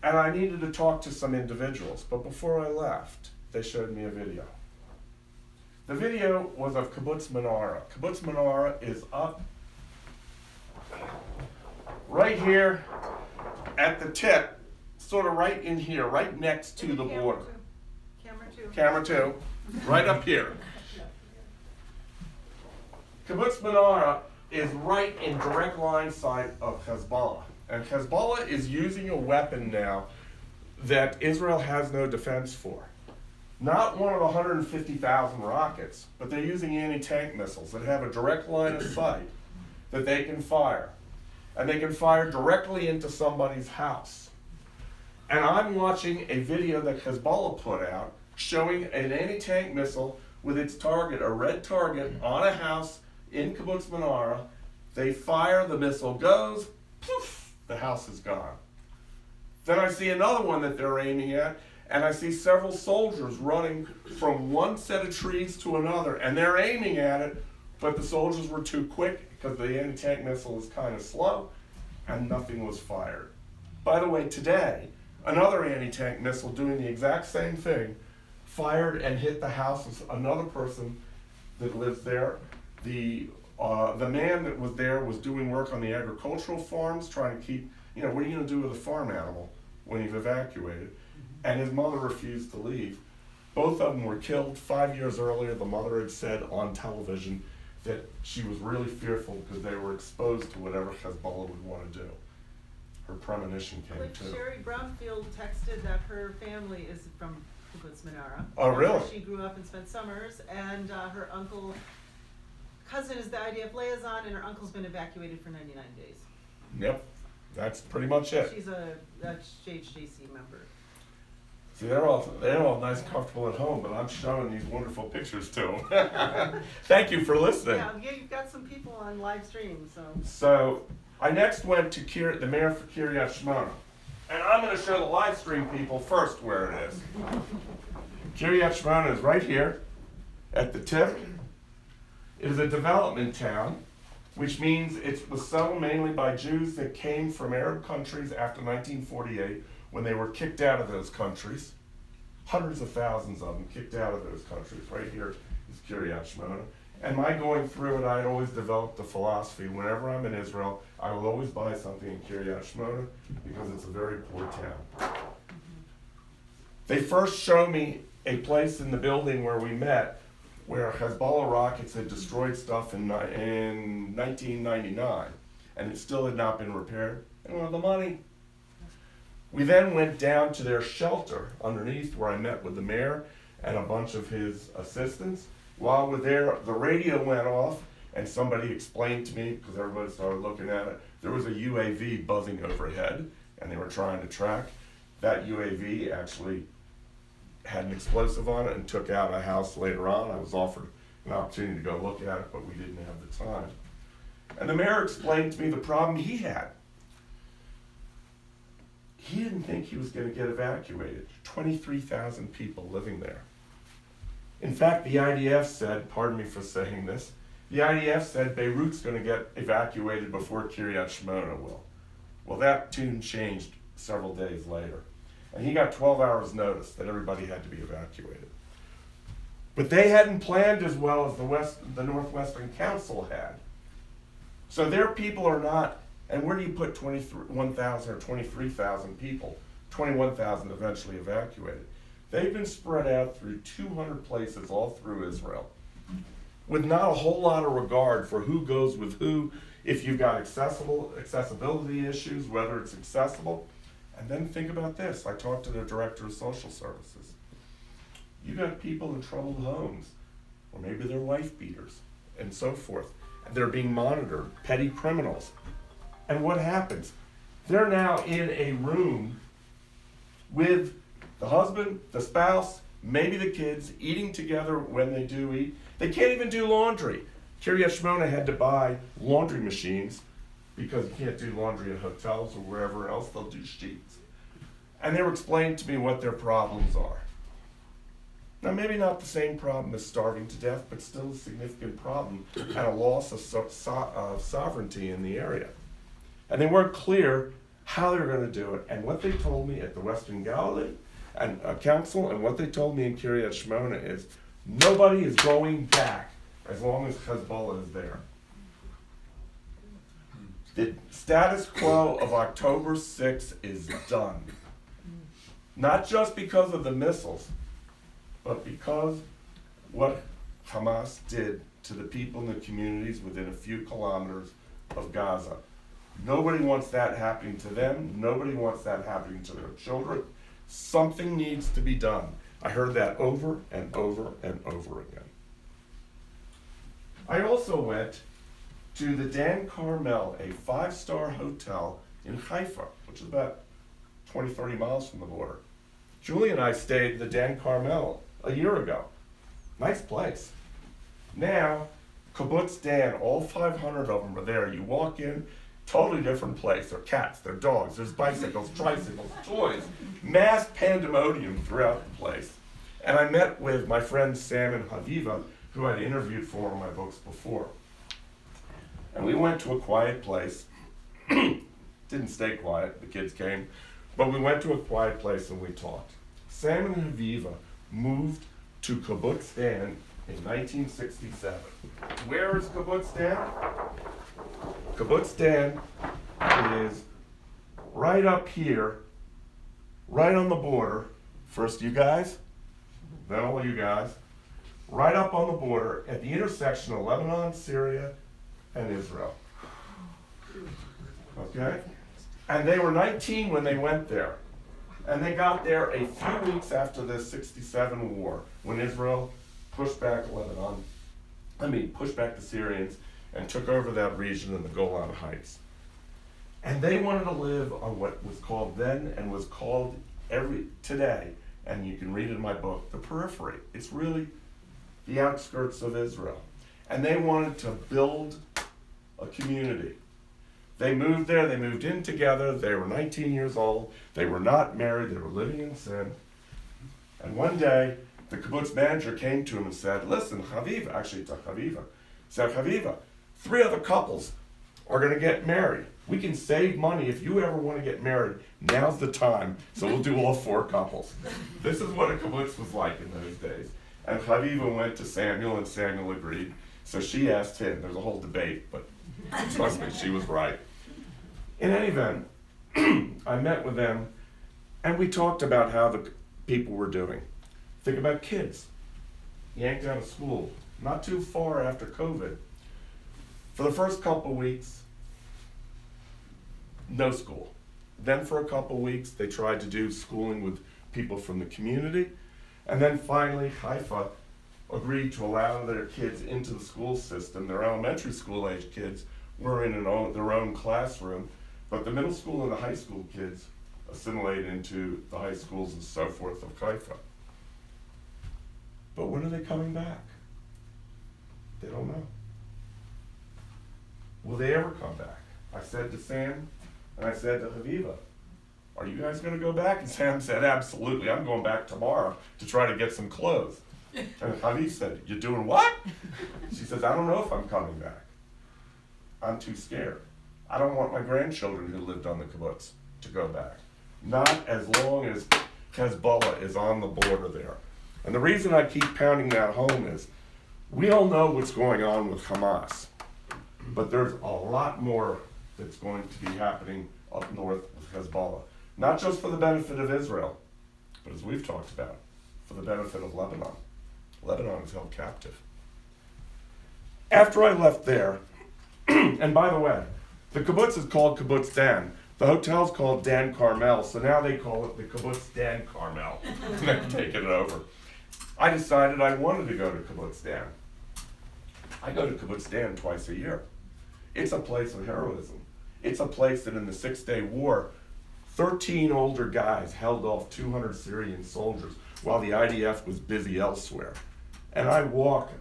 And I needed to talk to some individuals, but before I left, they showed me a video. The video was of Kibbutz Menara. Kibbutz Menara is up right here at the tip, sort of right in here, right next to the border. Camera 2, right up here. Kibbutz Menara is right in direct line sight of Hezbollah. And Hezbollah is using a weapon now that Israel has no defense for. Not one of the 150,000 rockets, but they're using anti-tank missiles that have a direct line of sight that they can fire. And they can fire directly into somebody's house. And I'm watching a video that Hezbollah put out showing an anti-tank missile with its target, a red target, on a house in Kibbutz Menara. They fire, the missile goes, poof, the house is gone. Then I see another one that they're aiming at, and I see several soldiers running from one set of trees to another, and they're aiming at it, but the soldiers were too quick because the anti-tank missile is kind of slow, and nothing was fired. By the way, today, another anti-tank missile doing the exact same thing fired and hit the house of another person that lives there. The man that was there was doing work on the agricultural farms, trying to keep, what are you going to do with a farm animal when you've evacuated? And his mother refused to leave. Both of them were killed 5 years earlier. The mother had said on television that she was really fearful because they were exposed to whatever Hezbollah would want to do. Her premonition came Cliff, true. Sherry Brownfield texted that her family is from Kibbutz Menara. Oh, really? That's where she grew up and spent summers, and her cousin is the IDF liaison, and her uncle's been evacuated for 99 days. Yep, that's pretty much it. She's a JHJC member. See, they're all nice, comfortable at home, but I'm showing these wonderful pictures to them. Thank you for listening. Yeah, you've got some people on live stream, so. So I next went to the mayor for Kiryat Shmona, and I'm going to show the live stream people first where it is. Kiryat Shmona is right here at the tip. It is a development town, which means it was settled mainly by Jews that came from Arab countries after 1948 when they were kicked out of those countries. Hundreds of thousands of them kicked out of those countries. Right here is Kiryat Shmona. And my going through it, I had always developed a philosophy. Whenever I'm in Israel, I will always buy something in Kiryat Shmona because it's a very poor town. They first show me a place in the building where we met where Hezbollah rockets had destroyed stuff in 1999, and it still had not been repaired. They didn't have the money. We then went down to their shelter underneath where I met with the mayor and a bunch of his assistants. While we're there, the radio went off, and somebody explained to me, because everybody started looking at it, there was a UAV buzzing overhead, and they were trying to track. That UAV actually had an explosive on it and took out a house later on. I was offered an opportunity to go look at it, but we didn't have the time. And the mayor explained to me the problem he had. He didn't think he was going to get evacuated. 23,000 people living there. In fact, the IDF said, pardon me for saying this, the IDF said Beirut's going to get evacuated before Kiryat Shmona will. Well, that tune changed several days later. And he got 12 hours notice that everybody had to be evacuated. But they hadn't planned as well as the Northwestern Council had. So their people are not, and where do you put 21,000 or 23,000 people? 21,000 eventually evacuated. They've been spread out through 200 places all through Israel, with not a whole lot of regard for who goes with who, if you've got accessibility issues, whether it's accessible. And then think about this. I talked to the director of social services. You got people in troubled homes, or maybe they're wife beaters, and so forth. And they're being monitored, petty criminals. And what happens? They're now in a room with the husband, the spouse, maybe the kids, eating together when they do eat. They can't even do laundry. Kiryat Shmona had to buy laundry machines because you can't do laundry at hotels or wherever else. They'll do sheets. And they were explaining to me what their problems are. Now, maybe not the same problem as starving to death, but still a significant problem and a loss of sovereignty in the area. And they weren't clear how they were going to do it. And what they told me at the Western Galilee and Council, and what they told me in Kiryat Shmona is nobody is going back as long as Hezbollah is there. The status quo of October 6th is done. Not just because of the missiles, but because what Hamas did to the people in the communities within a few kilometers of Gaza. Nobody wants that happening to them. Nobody wants that happening to their children. Something needs to be done. I heard that over and over and over again. I also went to the Dan Carmel, a 5-star hotel in Haifa, which is about 20, 30 miles from the border. Julie and I stayed at the Dan Carmel a year ago. Nice place. Now, Kibbutz Dan, all 500 of them are there. You walk in, totally different place. There are cats, there are dogs, there's bicycles, tricycles, toys, mass pandemonium throughout the place. And I met with my friends Sam and Haviva, who I'd interviewed for one of my books before. And we went to a quiet place. Didn't stay quiet, the kids came. But we went to a quiet place and we talked. Sam and Haviva moved to Kibbutz Dan in 1967. Where is Kibbutz Dan? Kibbutz Dan is right up here, right on the border. First you guys, then all you guys. Right up on the border at the intersection of Lebanon, Syria, and Israel. Okay? And they were 19 when they went there. And they got there a few weeks after the 67 war, when Israel pushed back pushed back the Syrians and took over that region in the Golan Heights. And they wanted to live on what was called then and was called today, and you can read it in my book, the periphery. It's really the outskirts of Israel. And they wanted to build a community. They moved there, they moved in together, they were 19 years old, they were not married, they were living in sin. And one day, the kibbutz manager came to him and said, listen, Haviva, actually to Haviva, said, Haviva, 3 other couples are gonna get married. We can save money if you ever wanna get married, now's the time, so we'll do all 4 couples. This is what a kibbutz was like in those days. And Haviva went to Samuel and Samuel agreed. So she asked him, there's a whole debate, but trust me, she was right. In any event, I met with them and we talked about how the people were doing. Think about kids, yanked out of school, not too far after COVID. For the first couple weeks, no school. Then for a couple weeks, they tried to do schooling with people from the community. And then finally, Haifa agreed to allow their kids into the school system. Their elementary school age kids were in their own classroom, but the middle school and the high school kids assimilated into the high schools and so forth of Haifa. But when are they coming back? They don't know. Will they ever come back? I said to Sam and I said to Haviva, are you guys going to go back? And Sam said, absolutely, I'm going back tomorrow to try to get some clothes. And Haviv said, you're doing what? She says, I don't know if I'm coming back. I'm too scared. I don't want my grandchildren who lived on the kibbutz to go back. Not as long as Hezbollah is on the border there. And the reason I keep pounding that home is, we all know what's going on with Hamas, but there's a lot more that's going to be happening up north with Hezbollah. Not just for the benefit of Israel, but as we've talked about, for the benefit of Lebanon. Lebanon is held captive. After I left there, and by the way, the kibbutz is called Kibbutz Dan. The hotel's called Dan Carmel, so now they call it the Kibbutz Dan Carmel. They've taken it over. I decided I wanted to go to Kibbutz Dan. I go to Kibbutz Dan twice a year. It's a place of heroism. It's a place that in the 6-Day War, 13 older guys held off 200 Syrian soldiers while the IDF was busy elsewhere. And I walk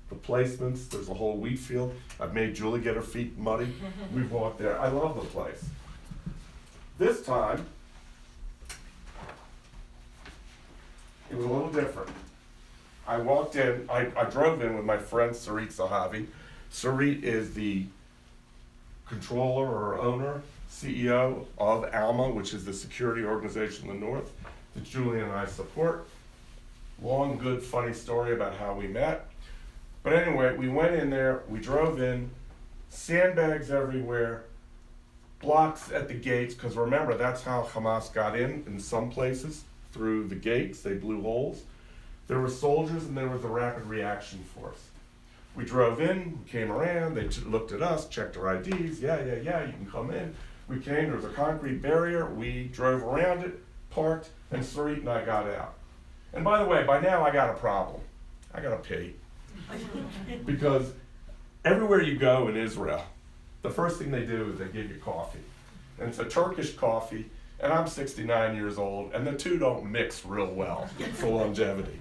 the placements, there's a whole wheat field. I've made Julie get her feet muddy. We've walked there. I love the place. This time, it was a little different. I walked in, I drove in with my friend Sarit Zahavi. Sarit is the controller or owner, CEO of ALMA, which is the security organization in the North that Julie and I support. Long, good, funny story about how we met. But anyway, we went in there, we drove in, sandbags everywhere, blocks at the gates, because remember, that's how Hamas got in some places, through the gates, they blew holes. There were soldiers and there was the rapid reaction force. We drove in, we came around, they looked at us, checked our IDs, yeah, you can come in. We came, there was a concrete barrier, we drove around it, parked, and Sarit and I got out. And by the way, by now I got a problem. I gotta pee. Because everywhere you go in Israel, the first thing they do is they give you coffee. And it's a Turkish coffee, and I'm 69 years old, and the two don't mix real well for longevity.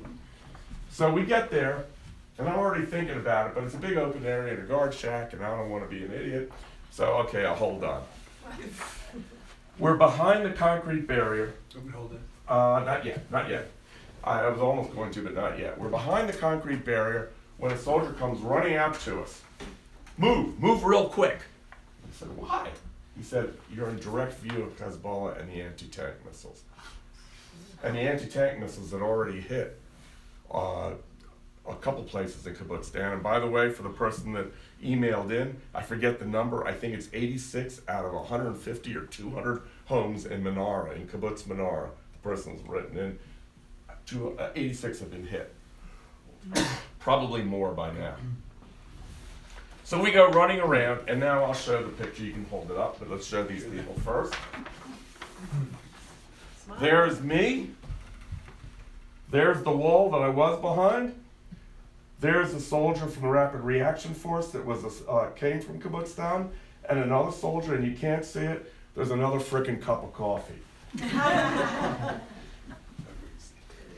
So we get there, and I'm already thinking about it, but it's a big open area and a guard shack, and I don't want to be an idiot. So, okay, I'll hold on. We're behind the concrete barrier. Hold it. Not yet. I was almost going to, but not yet. We're behind the concrete barrier when a soldier comes running out to us. Move real quick. I said, why? He said, you're in direct view of Hezbollah and the anti-tank missiles. And the anti-tank missiles had already hit a couple places in Kibbutz Dan. And by the way, for the person that emailed in, I forget the number, I think it's 86 out of 150 or 200 homes in Menara, in Kibbutz Menara. The person's written in, 86 have been hit. Probably more by now. So we go running around, and now I'll show the picture. You can hold it up, but let's show these people first. There's me. There's the wall that I was behind. There's a soldier from the Rapid Reaction Force that was came from Kibbutz Dan, and another soldier, and you can't see it. There's another frickin' cup of coffee.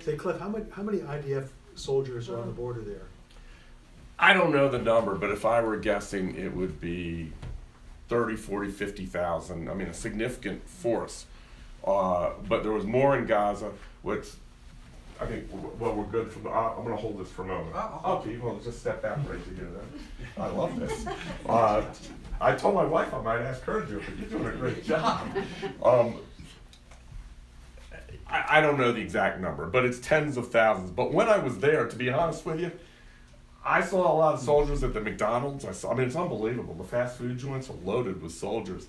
Say, Cliff, how many IDF soldiers are on the border there? I don't know the number, but if I were guessing, it would be 30, 40, 50,000. I mean, a significant force. But there was more in Gaza, which I think, well, we're good for I'm going to hold this for a moment. Okay, well, just step back right to here then. I love this. I told my wife I might ask her to do it, but you're doing a great job. I don't know the exact number, but it's tens of thousands. But when I was there, to be honest with you, I saw a lot of soldiers at the McDonald's. I mean, it's unbelievable. The fast food joints are loaded with soldiers.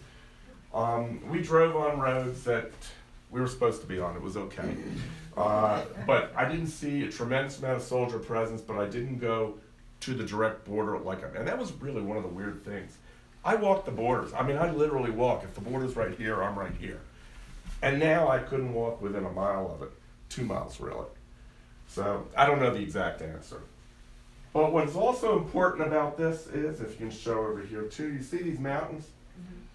We drove on roads that we were supposed to be on. It was okay. But I didn't see a tremendous amount of soldier presence, but I didn't go to the direct border and that was really one of the weird things. I walked the borders. I mean, I literally walk. If the border's right here, I'm right here. And now I couldn't walk within a mile of it. 2 miles, really. So I don't know the exact answer. But what's also important about this is, if you can show over here too, you see these mountains?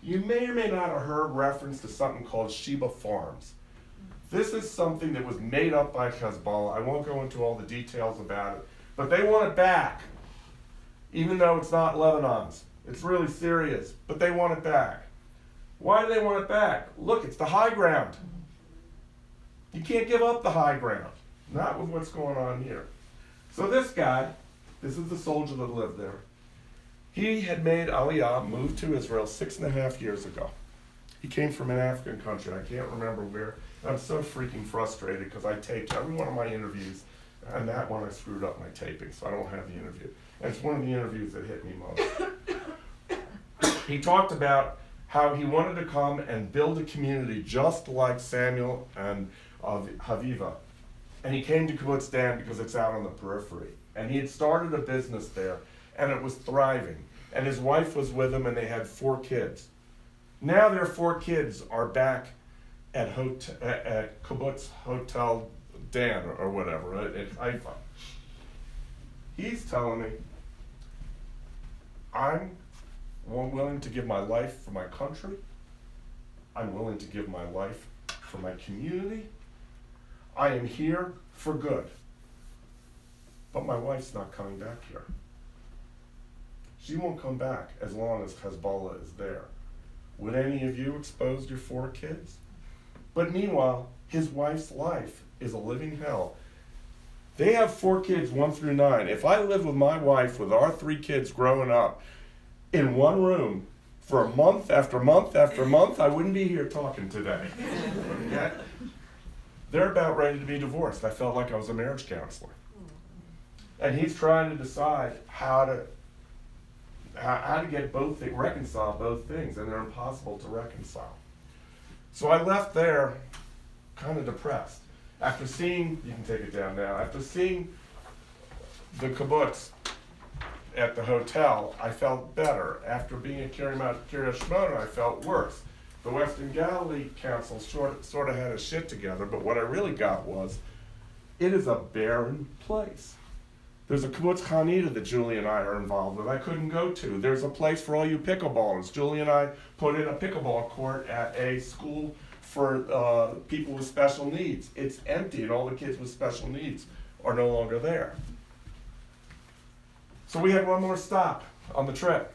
You may or may not have heard reference to something called Sheba Farms. This is something that was made up by Hezbollah. I won't go into all the details about it, but they want it back, even though it's not Lebanon's. It's really serious, but they want it back. Why do they want it back? Look, it's the high ground. You can't give up the high ground, not with what's going on here. So this guy, this is the soldier that lived there. He had made Aliyah, moved to Israel 6.5 years ago. He came from an African country, I can't remember where. I'm so freaking frustrated because I taped every one of my interviews, and that one I screwed up my taping, so I don't have the interview. And it's one of the interviews that hit me most. He talked about how he wanted to come and build a community just like Samuel and Haviva. And he came to Kibbutz Dan because it's out on the periphery. And he had started a business there, and it was thriving. And his wife was with him, and they had 4 kids. Now their 4 kids are back at Kibbutz Hotel Dan or whatever at Haifa. He's telling me, I'm willing to give my life for my country. I'm willing to give my life for my community. I am here for good. But my wife's not coming back here. She won't come back as long as Hezbollah is there. Would any of you expose your 4 kids? But meanwhile, his wife's life is a living hell. They have 4 kids, 1 through 9. If I lived with my wife, with our 3 kids growing up, in one room for a month after month after month, I wouldn't be here talking today. Okay? They're about ready to be divorced. I felt like I was a marriage counselor. And he's trying to decide how to get both things, reconcile both things, and they're impossible to reconcile. So I left there kind of depressed. After seeing, you can take it down now, after seeing the kibbutz at the hotel, I felt better. After being at Kiryat Shmona, I felt worse. The Western Galilee Council sort of had a shit together, but what I really got was, it is a barren place. There's a kibbutz Hanida that Julie and I are involved with I couldn't go to. There's a place for all you pickleballers. Julie and I put in a pickleball court at a school for people with special needs. It's empty and all the kids with special needs are no longer there. So we had one more stop on the trip.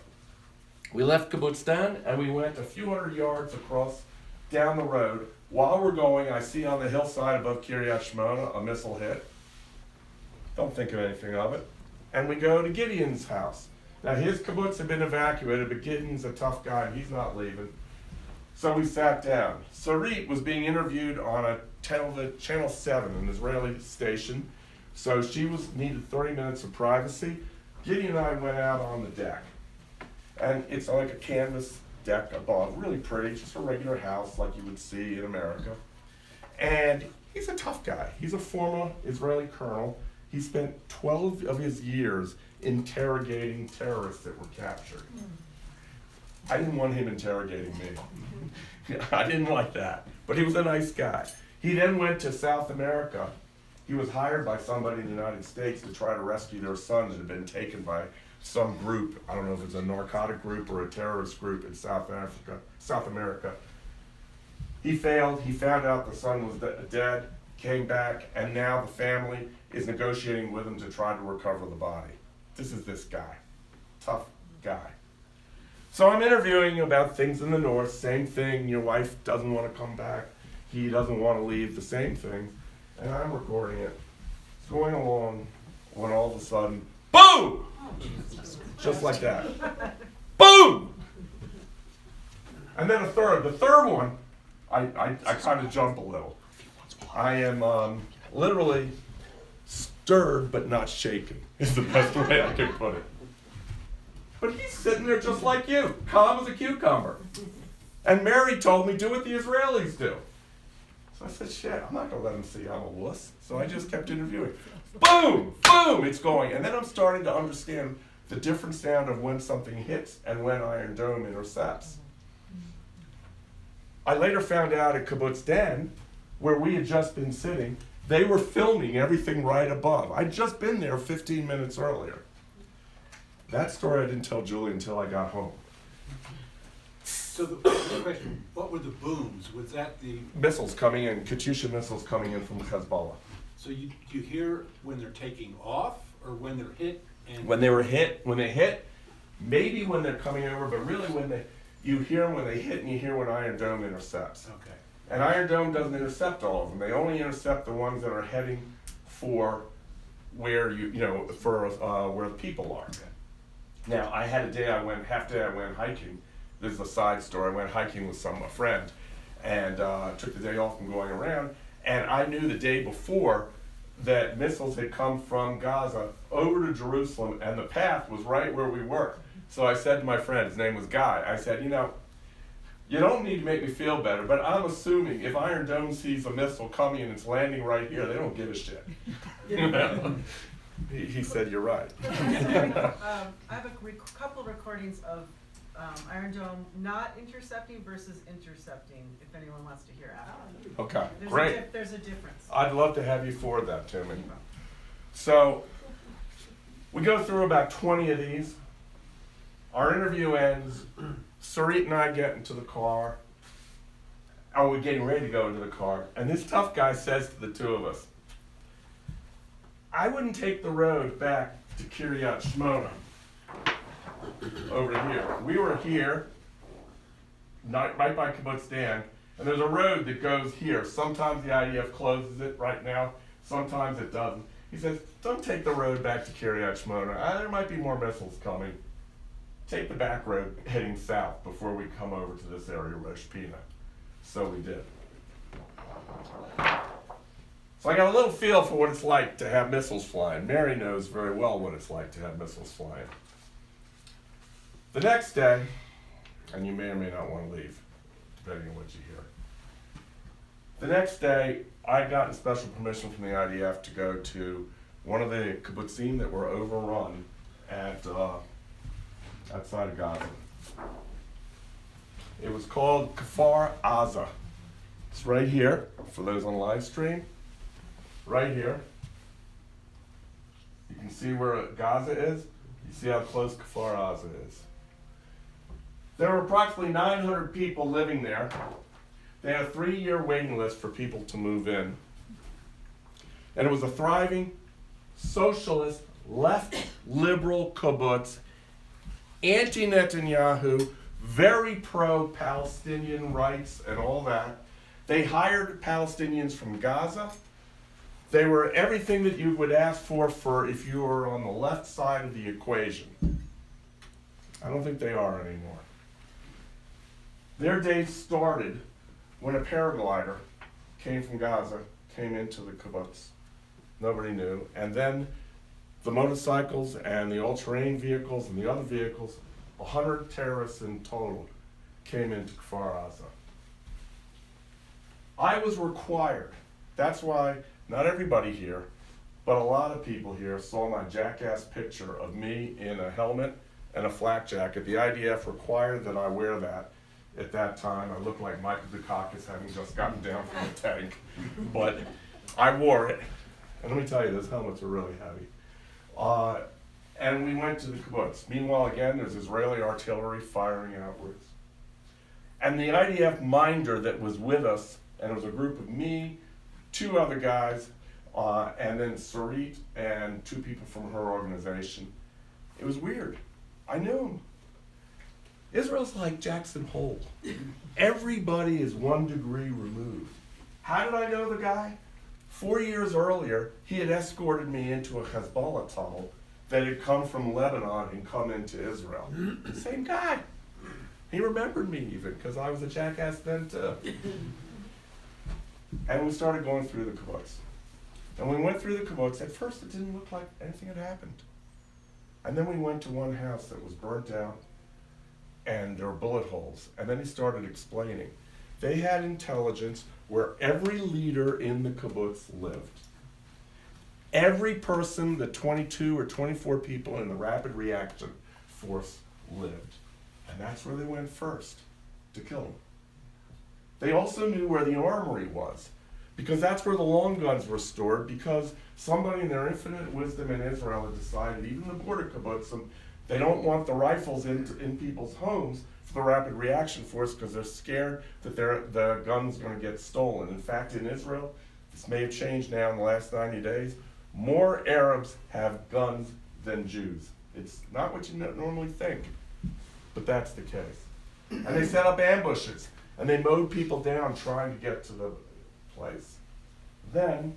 We left Kibbutz Dan and we went a few hundred yards across down the road. While we're going, I see on the hillside above Kiryat Shmona a missile hit. Don't think of anything of it. And we go to Gideon's house. Now his kibbutz had been evacuated, but Gideon's a tough guy and he's not leaving. So we sat down. Sarit was being interviewed on a Channel 7, an Israeli station. So she needed 30 minutes of privacy. Gideon and I went out on the deck. And it's like a canvas deck above, really pretty, just a regular house like you would see in America. And he's a tough guy. He's a former Israeli colonel. He spent 12 of his years interrogating terrorists that were captured. I didn't want him interrogating me. I didn't like that, but he was a nice guy. He then went to South America. He was hired by somebody in the United States to try to rescue their son that had been taken by some group. I don't know if it's a narcotic group or a terrorist group in South America. He failed. He found out the son was dead, came back, and now the family is negotiating with him to try to recover the body. This is this guy. Tough guy. So I'm interviewing about things in the north, same thing, your wife doesn't want to come back, he doesn't want to leave, the same thing, and I'm recording it. It's going along when all of a sudden, boom! Just like that. Boom! And then the third one, I kind of jump a little. I am literally stirred but not shaken, is the best way I can put it. But he's sitting there just like you, calm as a cucumber. And Mary told me, do what the Israelis do. So I said, shit, I'm not going to let him see I'm a wuss. So I just kept interviewing. Boom! Boom! It's going. And then I'm starting to understand the different sound of when something hits and when Iron Dome intercepts. I later found out at Kibbutz Dan, where we had just been sitting, they were filming everything right above. I'd just been there 15 minutes earlier. That story I didn't tell Julie until I got home. So the question, what were the booms? Was that the, Missiles coming in, Katyusha missiles coming in from Hezbollah. so you hear when they're taking off or when they're hit? And When they hit, maybe when they're coming over, but really you hear them when they hit and you hear when Iron Dome intercepts. Okay. And Iron Dome doesn't intercept all of them. They only intercept the ones that are heading for where where the people are. Okay. Now, I had a day half day I went hiking. This is a side story. I went hiking with a friend and took the day off from going around. And I knew the day before that missiles had come from Gaza over to Jerusalem and the path was right where we were. So I said to my friend, his name was Guy, I said, You don't need to make me feel better, but I'm assuming if Iron Dome sees a missile coming and it's landing right here, they don't give a shit. He said, you're right. I have a couple recordings of Iron Dome not intercepting versus intercepting, if anyone wants to hear after. Okay, There's great. There's a difference. I'd love to have you forward that to me. So, we go through about 20 of these. Our interview ends. Sarit and I get into the car. And we're getting ready to go into the car. And this tough guy says to the two of us, I wouldn't take the road back to Kiryat Shmona over here. We were here, right by Kibbutz Dan, and there's a road that goes here. Sometimes the IDF closes it right now, sometimes it doesn't. He says, don't take the road back to Kiryat Shmona. There might be more missiles coming. Take the back road heading south before we come over to this area, Rosh Pina. So we did. So I got a little feel for what it's like to have missiles flying. Mary knows very well what it's like to have missiles flying. The next day, and you may or may not want to leave, depending on what you hear. The next day, I got special permission from the IDF to go to one of the kibbutzim that were overrun at outside of Gaza. It was called Kfar Aza. It's right here, for those on live stream. Right here. You can see where Gaza is. You see how close Kfar Aza is. There were approximately 900 people living there. They had a 3-year waiting list for people to move in. And it was a thriving, socialist, left liberal kibbutz, anti-Netanyahu, very pro-Palestinian rights and all that. They hired Palestinians from Gaza. They were everything that you would ask for if you were on the left side of the equation. I don't think they are anymore. Their days started when a paraglider came from Gaza, came into the kibbutz. Nobody knew. And then the motorcycles and the all-terrain vehicles and the other vehicles, 100 terrorists in total, came into Kfar Aza. I was required. That's why not everybody here, but a lot of people here saw my jackass picture of me in a helmet and a flak jacket. The IDF required that I wear that. At that time, I looked like Michael Dukakis having just gotten down from the tank, but I wore it. And let me tell you, those helmets are really heavy. And we went to the kibbutz. Meanwhile, again, there's Israeli artillery firing outwards. And the IDF minder that was with us, and it was a group of me, 2 other guys, and then Sarit and 2 people from her organization. It was weird. I knew him. Israel's like Jackson Hole. Everybody is 1 degree removed. How did I know the guy? 4 years earlier, he had escorted me into a Hezbollah tunnel that had come from Lebanon and come into Israel. Same guy. He remembered me even, because I was a jackass then too. And we started going through the kibbutz. And we went through the kibbutz. At first, it didn't look like anything had happened. And then we went to one house that was burnt down, and there were bullet holes. And then he started explaining. They had intelligence where every leader in the kibbutz lived. Every person, the 22 or 24 people in the rapid reaction force lived. And that's where they went first, to kill them. They also knew where the armory was, because that's where the long guns were stored, because somebody in their infinite wisdom in Israel had decided, even the border kibbutzim, they don't want the rifles in people's homes for the rapid reaction force, because they're scared that the gun's going to get stolen. In fact, in Israel, this may have changed now in the last 90 days, more Arabs have guns than Jews. It's not what you normally think, but that's the case. And they set up ambushes, and they mowed people down trying to get to the place. Then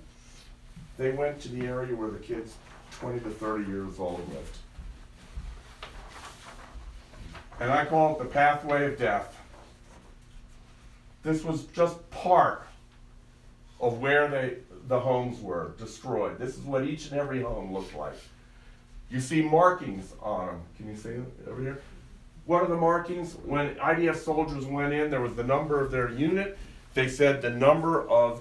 they went to the area where the kids 20 to 30 years old lived. And I call it the pathway of death. This was just part of where the homes were destroyed. This is what each and every home looked like. You see markings on them. Can you see them over here? What are the markings? When IDF soldiers went in, there was the number of their unit. They said the number of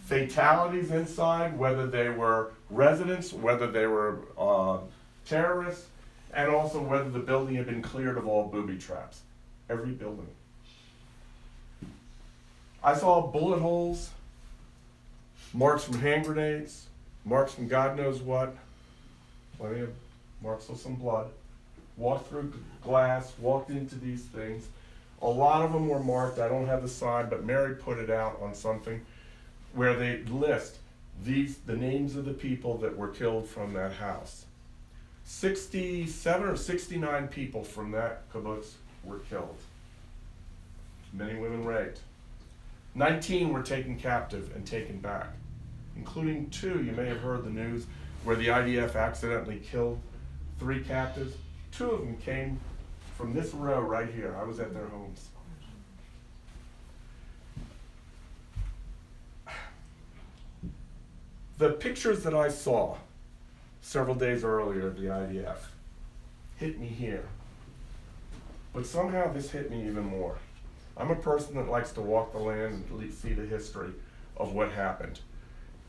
fatalities inside, whether they were residents, whether they were terrorists, and also whether the building had been cleared of all booby traps. Every building. I saw bullet holes, marks from hand grenades, marks from God knows what, plenty of marks of some blood. Walked through glass, walked into these things. A lot of them were marked. I don't have the sign, but Mary put it out on something where they list the names of the people that were killed from that house. 67 or 69 people from that kibbutz were killed. Many women raped. 19 were taken captive and taken back, including 2, you may have heard the news, where the IDF accidentally killed 3 captives. 2 of them came from this row right here. I was at their homes. The pictures that I saw several days earlier of the IDF hit me here. But somehow this hit me even more. I'm a person that likes to walk the land and at least see the history of what happened.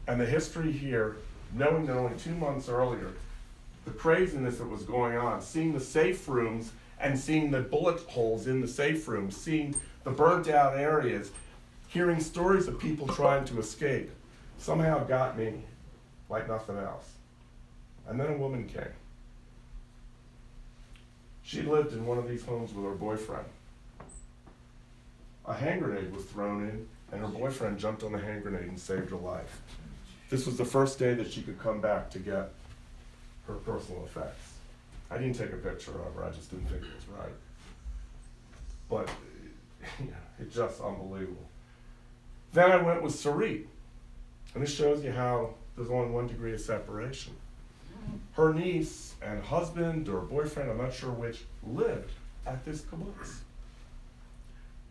And the history here, knowing that only 2 months earlier, the craziness that was going on, seeing the safe rooms and seeing the bullet holes in the safe rooms, seeing the burnt out areas, hearing stories of people trying to escape, somehow got me like nothing else. And then a woman came. She lived in one of these homes with her boyfriend. A hand grenade was thrown in, and her boyfriend jumped on the hand grenade and saved her life. This was the first day that she could come back to get her personal effects. I didn't take a picture of her, I just didn't think it was right. But it's just unbelievable. Then I went with Sarit, and this shows you how there's only 1 degree of separation. Her niece and husband or boyfriend, I'm not sure which, lived at this kibbutz.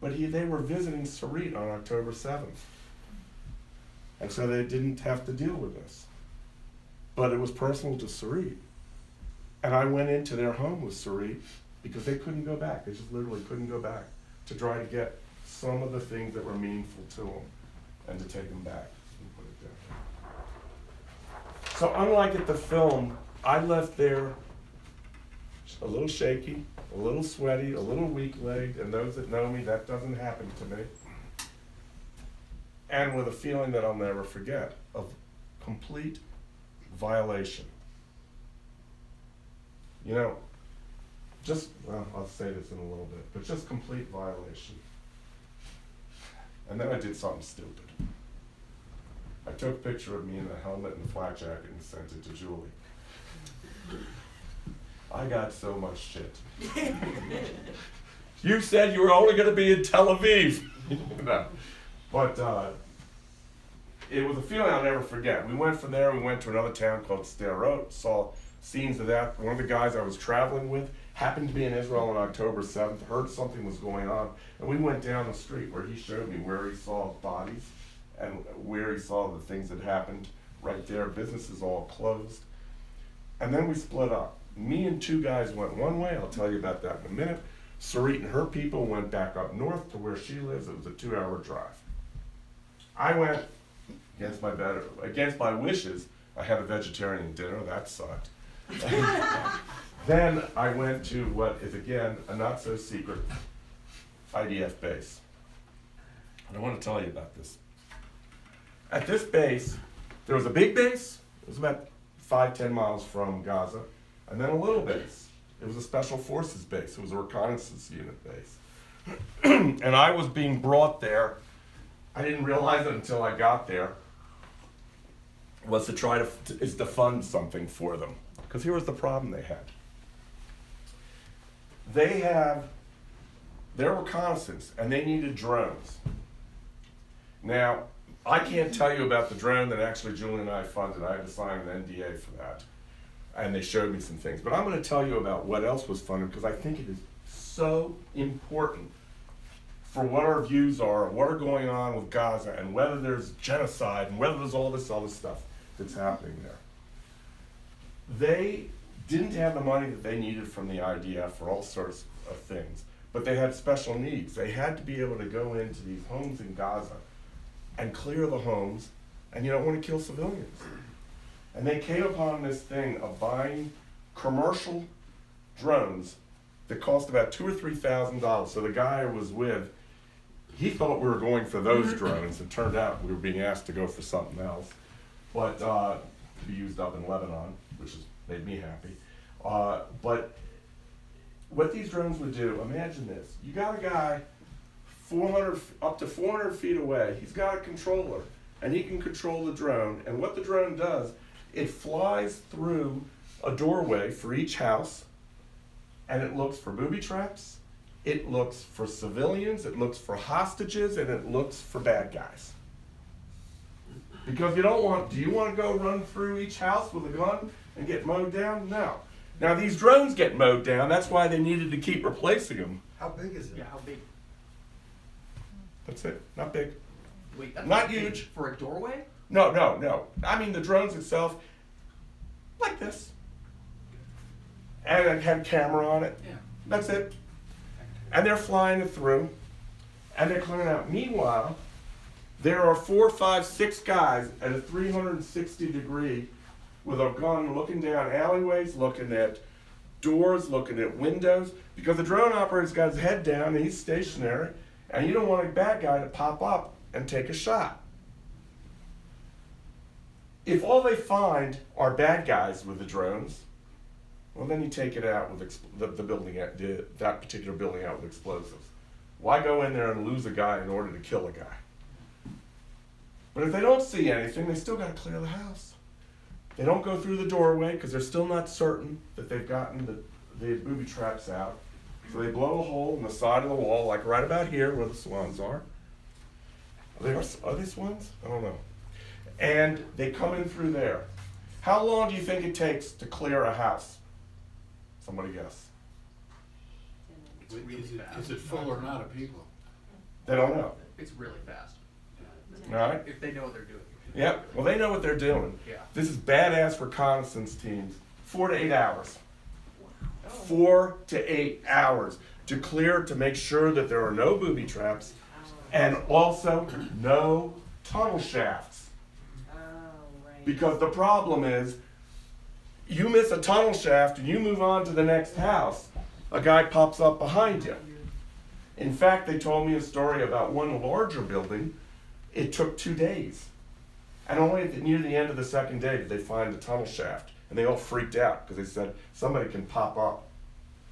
But they were visiting Sarit on October 7th. And so they didn't have to deal with this. But it was personal to Sarit. And I went into their home with Sarit because they couldn't go back. They just literally couldn't go back to try to get some of the things that were meaningful to them and to take them back and put it there. So unlike at the film, I left there a little shaky, a little sweaty, a little weak-legged, and those that know me, that doesn't happen to me. And with a feeling that I'll never forget of complete violation. You know, well, I'll say this in a little bit, but just complete violation. And then I did something stupid. I took a picture of me in the helmet and the flak jacket and sent it to Julie. I got so much shit. You said you were only going to be in Tel Aviv. No. But it was a feeling I'll never forget. We went from there, we went to another town called Sderot, saw scenes of that. One of the guys I was traveling with happened to be in Israel on October 7th, heard something was going on, and we went down the street where he showed me where he saw bodies and where he saw the things that happened right there. Businesses all closed. And then we split up. Me and 2 guys went one way, I'll tell you about that in a minute. Sarit and her people went back up north to where she lives. It was a 2-hour drive. I went against my wishes. I had a vegetarian dinner, that sucked. Then I went to what is again a not so secret IDF base. And I want to tell you about this. At this base, there was a big base. It was about 5-10 miles from Gaza, and then a little base. It was a special forces base. It was a reconnaissance unit base. And I was being brought there. I didn't realize it until I got there. Was to try to fund something for them. Because here was the problem they had. They have their reconnaissance, and they needed drones. Now, I can't tell you about the drone that actually Julie and I funded. I had to sign an NDA for that. And they showed me some things. But I'm going to tell you about what else was funded, because I think it is so important for what our views are, what are going on with Gaza, and whether there's genocide, and whether there's all this other stuff that's happening there. They didn't have the money that they needed from the IDF for all sorts of things, but they had special needs. They had to be able to go into these homes in Gaza and clear the homes, and you don't want to kill civilians. And they came upon this thing of buying commercial drones that cost about $2,000 or $3,000. So the guy I was with, he thought we were going for those drones. It turned out we were being asked to go for something else, but to be used up in Lebanon, which has made me happy. But what these drones would do, imagine this. You got a guy up to 400 feet away. He's got a controller, and he can control the drone. And what the drone does, it flies through a doorway for each house, and it looks for booby traps, it looks for civilians, it looks for hostages, and it looks for bad guys. Because do you want to go run through each house with a gun and get mowed down? No. Now these drones get mowed down, that's why they needed to keep replacing them. How big is it? Yeah, how big? That's it, not big. Wait, that's Not big huge. For a doorway? No. I mean the drones itself, like this. And it had a camera on it. Yeah. That's it. And they're flying it through, and they're clearing out. Meanwhile, there are 4, 5, 6 guys at a 360 degree with a gun looking down alleyways, looking at doors, looking at windows, because the drone operator's got his head down and he's stationary, and you don't want a bad guy to pop up and take a shot. If all they find are bad guys with the drones, well, then you take it out with the building, that particular building out with explosives. Why go in there and lose a guy in order to kill a guy? But if they don't see anything, they still got to clear the house. They don't go through the doorway because they're still not certain that they've gotten the booby traps out. So they blow a hole in the side of the wall, like right about here where the swans are. Are they swans? I don't know. And they come in through there. How long do you think it takes to clear a house? Somebody guess. Is it full or not of people? They don't know. It's really fast. All right? If they know what they're doing. Yep. Well, they know what they're doing. Yeah. This is badass reconnaissance teams. 4 to 8 hours. 4 to 8 hours to clear, to make sure that there are no booby traps, and also no tunnel shafts. Because the problem is, you miss a tunnel shaft and you move on to the next house, a guy pops up behind you. In fact, they told me a story about one larger building. It took 2 days. And only near the end of the second day did they find the tunnel shaft. And they all freaked out because they said somebody can pop up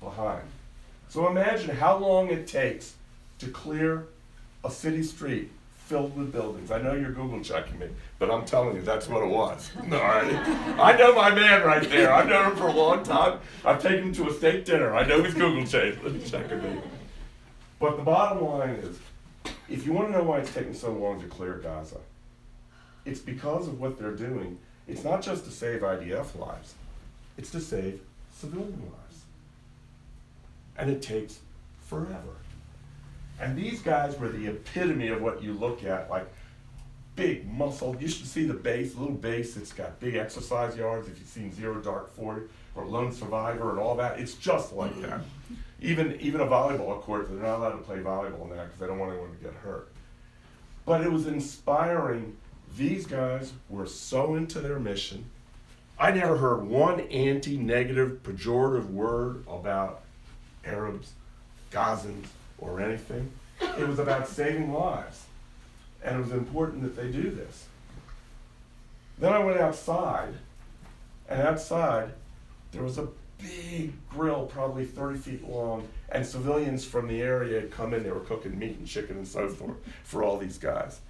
behind. So imagine how long it takes to clear a city street filled with buildings. I know you're Google checking me, but I'm telling you, that's what it was. All right? I know my man right there. I've known him for a long time. I've taken him to a steak dinner. I know he's Google checking me. But the bottom line is, if you want to know why it's taking so long to clear Gaza, it's because of what they're doing. It's not just to save IDF lives, it's to save civilian lives. And it takes forever. And these guys were the epitome of what you look at, like big muscle. You should see the base, little base. It's got big exercise yards. If you've seen Zero Dark 40 or Lone Survivor and all that, it's just like that. Even a volleyball court, they're not allowed to play volleyball now because they don't want anyone to get hurt. But it was inspiring. These guys were so into their mission. I never heard one anti-negative, pejorative word about Arabs, Gazans, or anything. It was about saving lives. And it was important that they do this. Then I went outside, and outside there was a big grill, probably 30 feet long, and civilians from the area had come in. They were cooking meat and chicken and so forth for all these guys.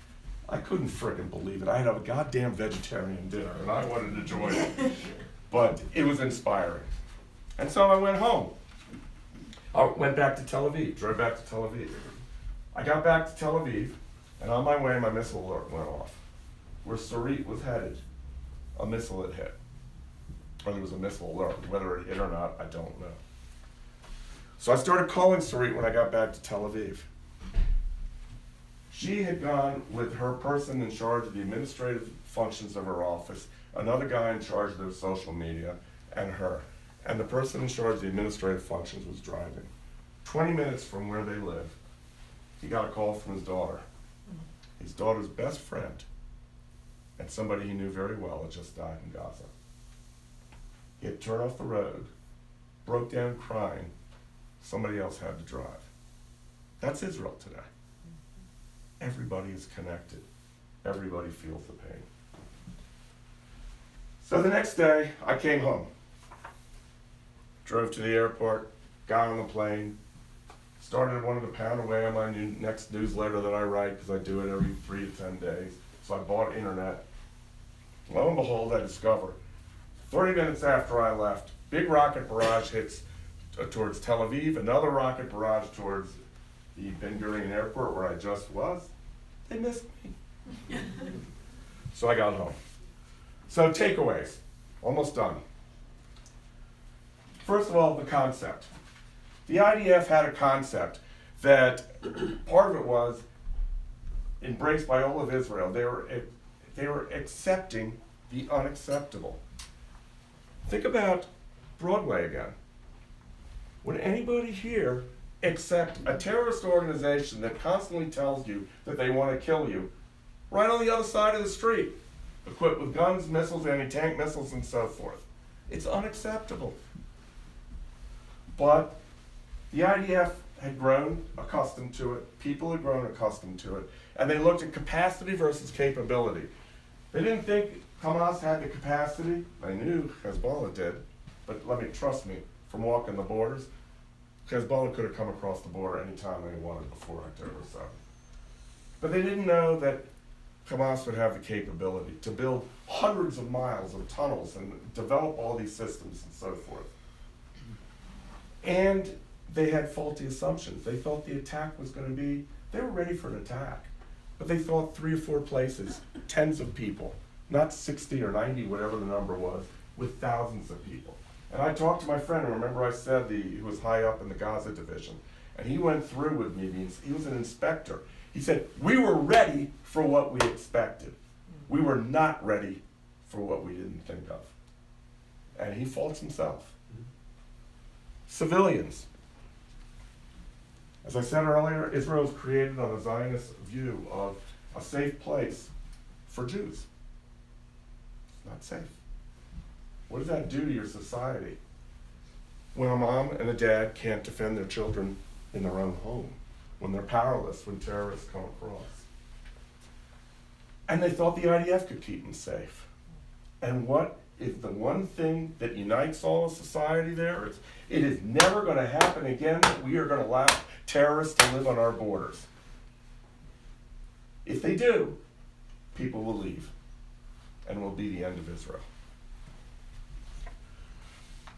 I couldn't frickin' believe it. I had a goddamn vegetarian dinner, and I wanted to join it. But it was inspiring. And so I went home. I went back to Tel Aviv, drove back to Tel Aviv. I got back to Tel Aviv, and on my way, my missile alert went off. Where Sarit was headed, a missile had hit. Or there was a missile alert. Whether it hit or not, I don't know. So I started calling Sarit when I got back to Tel Aviv. She had gone with her person in charge of the administrative functions of her office, another guy in charge of their social media, and her. and the person in charge of the administrative functions was driving. 20 minutes from where they live, he got a call from his daughter. His daughter's best friend and somebody he knew very well had just died in Gaza. He had turned off the road, broke down crying. Somebody else had to drive. That's Israel today. Everybody is connected. Everybody feels the pain. So the next day, I came home. Drove to the airport, got on the plane, started wanting to pound away on my next newsletter that I write because I do it every 3 to 10 days. So I bought internet. Lo and behold, I discover 30 minutes after I left, big rocket barrage hits towards Tel Aviv, another rocket barrage towards the Ben Gurion airport where I just was. They missed me. So I got home. So takeaways, almost done. First of all, the concept. The IDF had a concept that part of it was embraced by all of Israel. They were accepting the unacceptable. Think about Broadway again. Would anybody here accept a terrorist organization that constantly tells you that they want to kill you right on the other side of the street, equipped with guns, missiles, anti-tank missiles, and so forth? It's unacceptable. But the IDF had grown accustomed to it, people had grown accustomed to it, and they looked at capacity versus capability. They didn't think Hamas had the capacity. They knew Hezbollah did, but trust me, from walking the borders, Hezbollah could have come across the border anytime they wanted before October 7th. But they didn't know that Hamas would have the capability to build hundreds of miles of tunnels and develop all these systems and so forth. And they had faulty assumptions. They thought the attack was going to be, they were ready for an attack, but they thought 3 or 4 places, tens of people, not 60 or 90, whatever the number was, with thousands of people. And I talked to my friend, and remember I said he was high up in the Gaza division, and he went through with me, he was an inspector. He said, we were ready for what we expected. We were not ready for what we didn't think of. And he faults himself. Civilians. As I said earlier, Israel is created on a Zionist view of a safe place for Jews. It's not safe. What does that do to your society when a mom and a dad can't defend their children in their own home, when they're powerless, when terrorists come across? And they thought the IDF could keep them safe. And what is the one thing that unites all of society there? It is never going to happen again that we are going to allow terrorists to live on our borders. If they do, people will leave, and it will be the end of Israel.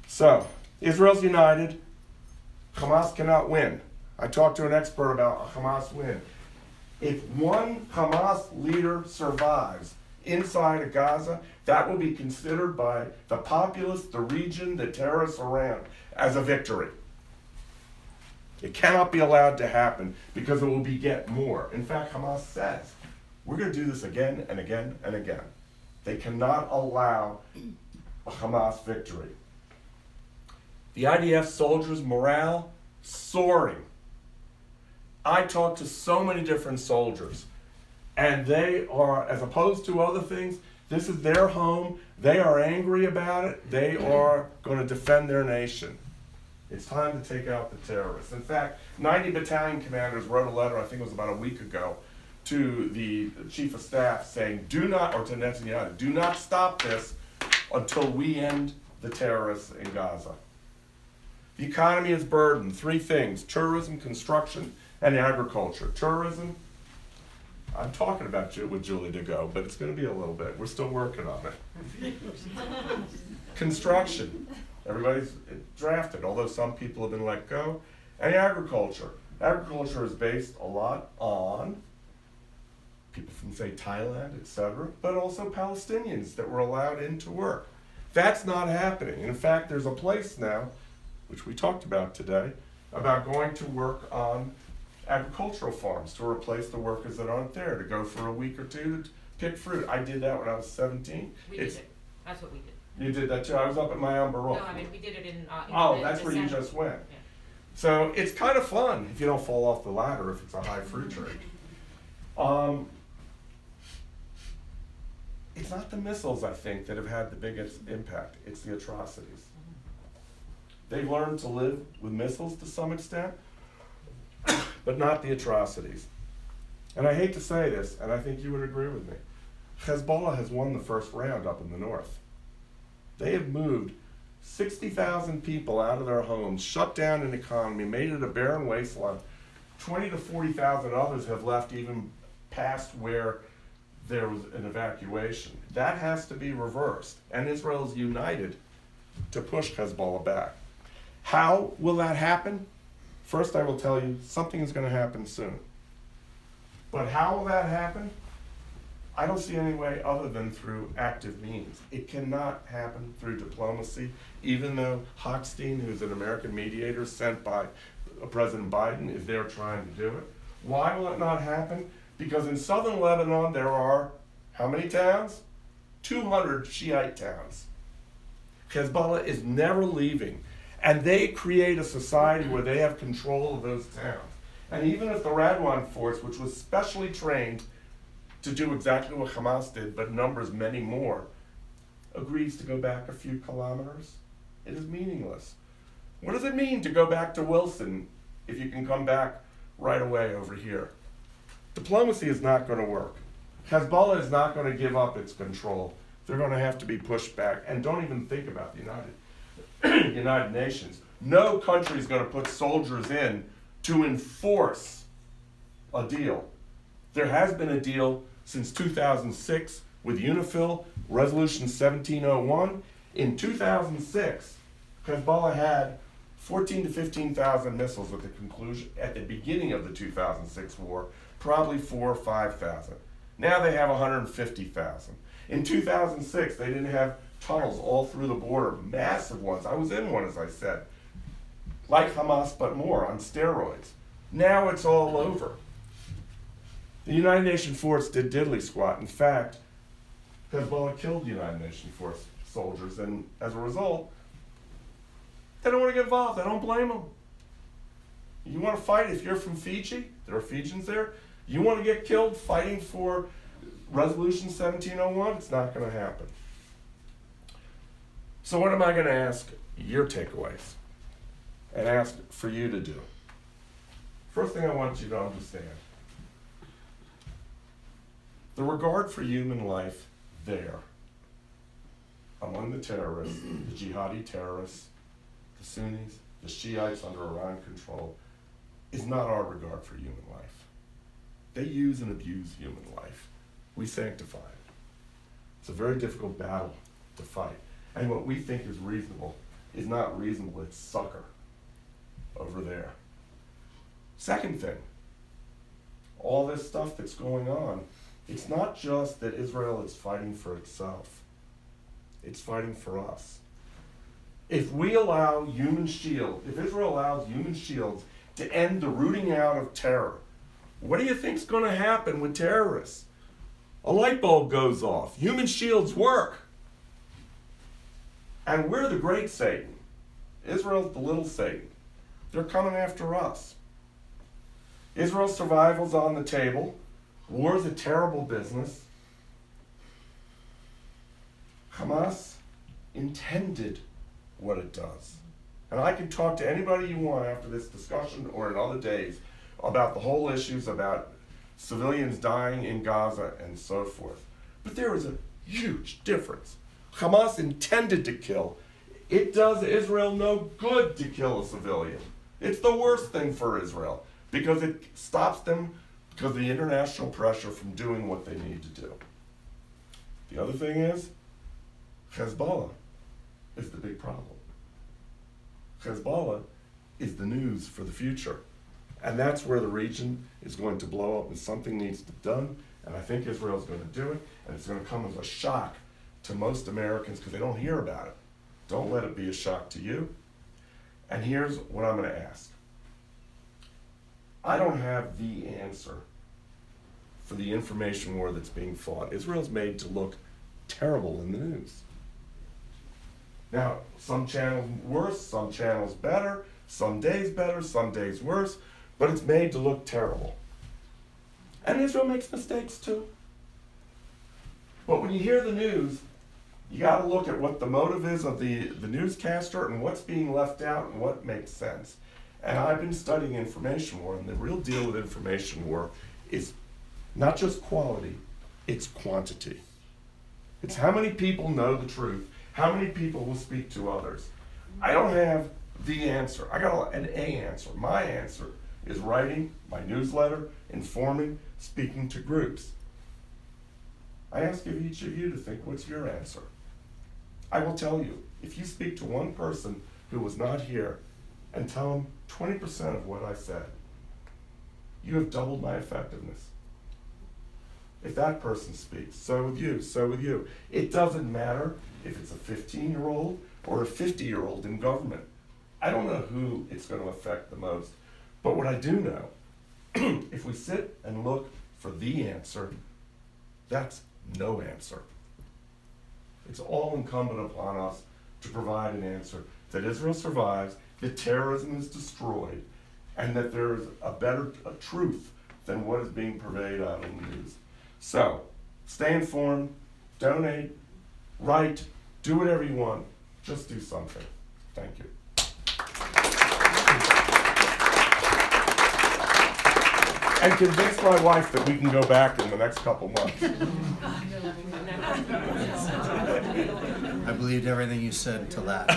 So, Israel's united. Hamas cannot win. I talked to an expert about a Hamas win. If one Hamas leader survives inside of Gaza, that will be considered by the populace, the region, the terrorists around, as a victory. It cannot be allowed to happen because it will beget more. In fact, Hamas says, we're going to do this again and again and again. They cannot allow a Hamas victory. The IDF soldiers' morale, soaring. I talked to so many different soldiers, and they are, as opposed to other things, this is their home. They are angry about it. They are going to defend their nation. It's time to take out the terrorists. In fact, 90 battalion commanders wrote a letter, I think it was about a week ago, to the chief of staff saying, to Netanyahu, do not stop this until we end the terrorists in Gaza. The economy is burdened. 3 things: tourism, construction, and agriculture. Tourism, I'm talking about you with Julie to go, but it's going to be a little bit. We're still working on it. Construction, everybody's drafted, although some people have been let go. And agriculture. Agriculture is based a lot on people from, say, Thailand, etc., but also Palestinians that were allowed in to work. That's not happening. In fact, there's a place now, which we talked about today, about going to work on agricultural farms to replace the workers that aren't there, to go for a week or 2 to pick fruit. I did that when I was 17. We did it. That's what we did. You did that too. I was up at Mayan Baruch. No, I mean, we did it in Oh, that's where you December. just went. Yeah. So it's kind of fun if you don't fall off the ladder if it's a high fruit tree. It's not the missiles, I think, that have had the biggest impact. It's the atrocities. They've learned to live with missiles to some extent, but not the atrocities. And I hate to say this, and I think you would agree with me. Hezbollah has won the first round up in the north. They have moved 60,000 people out of their homes, shut down an economy, made it a barren wasteland. 20 to 40,000 others have left even past where there was an evacuation. That has to be reversed, and Israel is united to push Hezbollah back. How will that happen? First, I will tell you, something is going to happen soon. But how will that happen? I don't see any way other than through active means. It cannot happen through diplomacy, even though Hochstein, who's an American mediator sent by President Biden, is there trying to do it. Why will it not happen? Because in southern Lebanon there are, how many towns? 200 Shiite towns. Hezbollah is never leaving. And they create a society where they have control of those towns. And even if the Radwan force, which was specially trained to do exactly what Hamas did, but numbers many more, agrees to go back a few kilometers, it is meaningless. What does it mean to go back to Wilson if you can come back right away over here? Diplomacy is not going to work. Hezbollah is not going to give up its control. They're going to have to be pushed back. And don't even think about the United Nations. No country is going to put soldiers in to enforce a deal. There has been a deal since 2006 with UNIFIL, Resolution 1701. In 2006, Hezbollah had 14 to 15,000 missiles at the beginning of the 2006 war, probably 4,000 or 5,000. Now they have 150,000. In 2006, they didn't have tunnels all through the border, massive ones. I was in one, as I said, like Hamas, but more, on steroids. Now it's all over. The United Nations force did diddly squat. In fact, Hezbollah killed United Nations force soldiers, and as a result, they don't want to get involved. I don't blame them. You want to fight if you're from Fiji? There are Fijians there. You want to get killed fighting for Resolution 1701? It's not going to happen. So what am I going to ask your takeaways and ask for you to do? First thing I want you to understand, the regard for human life there, among the terrorists, the jihadi terrorists, the Sunnis, the Shiites under Iran control, is not our regard for human life. They use and abuse human life. We sanctify it. It's a very difficult battle to fight. And what we think is reasonable is not reasonable, it's sucker over there. Second thing, all this stuff that's going on, it's not just that Israel is fighting for itself. It's fighting for us. If we allow if Israel allows human shields to end the rooting out of terror, what do you think's going to happen with terrorists? A light bulb goes off. Human shields work. And we're the great Satan. Israel's the little Satan. They're coming after us. Israel's survival's on the table. War's a terrible business. Hamas intended what it does. And I can talk to anybody you want after this discussion or in other days about the whole issues about civilians dying in Gaza and so forth. But there is a huge difference. Hamas intended to kill. It does Israel no good to kill a civilian. It's the worst thing for Israel because it stops them because of the international pressure from doing what they need to do. The other thing is, Hezbollah is the big problem. Hezbollah is the news for the future. And that's where the region is going to blow up and something needs to be done. And I think Israel's going to do it. And it's going to come as a shock to most Americans because they don't hear about it. Don't let it be a shock to you. And here's what I'm going to ask. I don't have the answer for the information war that's being fought. Israel's made to look terrible in the news. Now, some channels worse, some channels better, some days better, some days worse, but it's made to look terrible. And Israel makes mistakes too. But when you hear the news, you gotta look at what the motive is of the newscaster and what's being left out and what makes sense. And I've been studying information war, and the real deal with information war is not just quality, it's quantity. It's how many people know the truth, how many people will speak to others. I don't have the answer, I got an A answer. My answer is writing my newsletter, informing, speaking to groups. I ask of each of you to think, what's your answer? I will tell you, if you speak to one person who was not here and tell them 20% of what I said, you have doubled my effectiveness. If that person speaks, so with you, so with you. It doesn't matter if it's a 15-year-old or a 50-year-old in government. I don't know who it's going to affect the most, but what I do know, if we sit and look for the answer, that's no answer. It's all incumbent upon us to provide an answer that Israel survives, that terrorism is destroyed, and that there is a truth than what is being purveyed out in the news. So, stay informed, donate, write, do whatever you want, just do something. Thank you. And convince my wife that we can go back in the next couple months. I believed everything you said until that.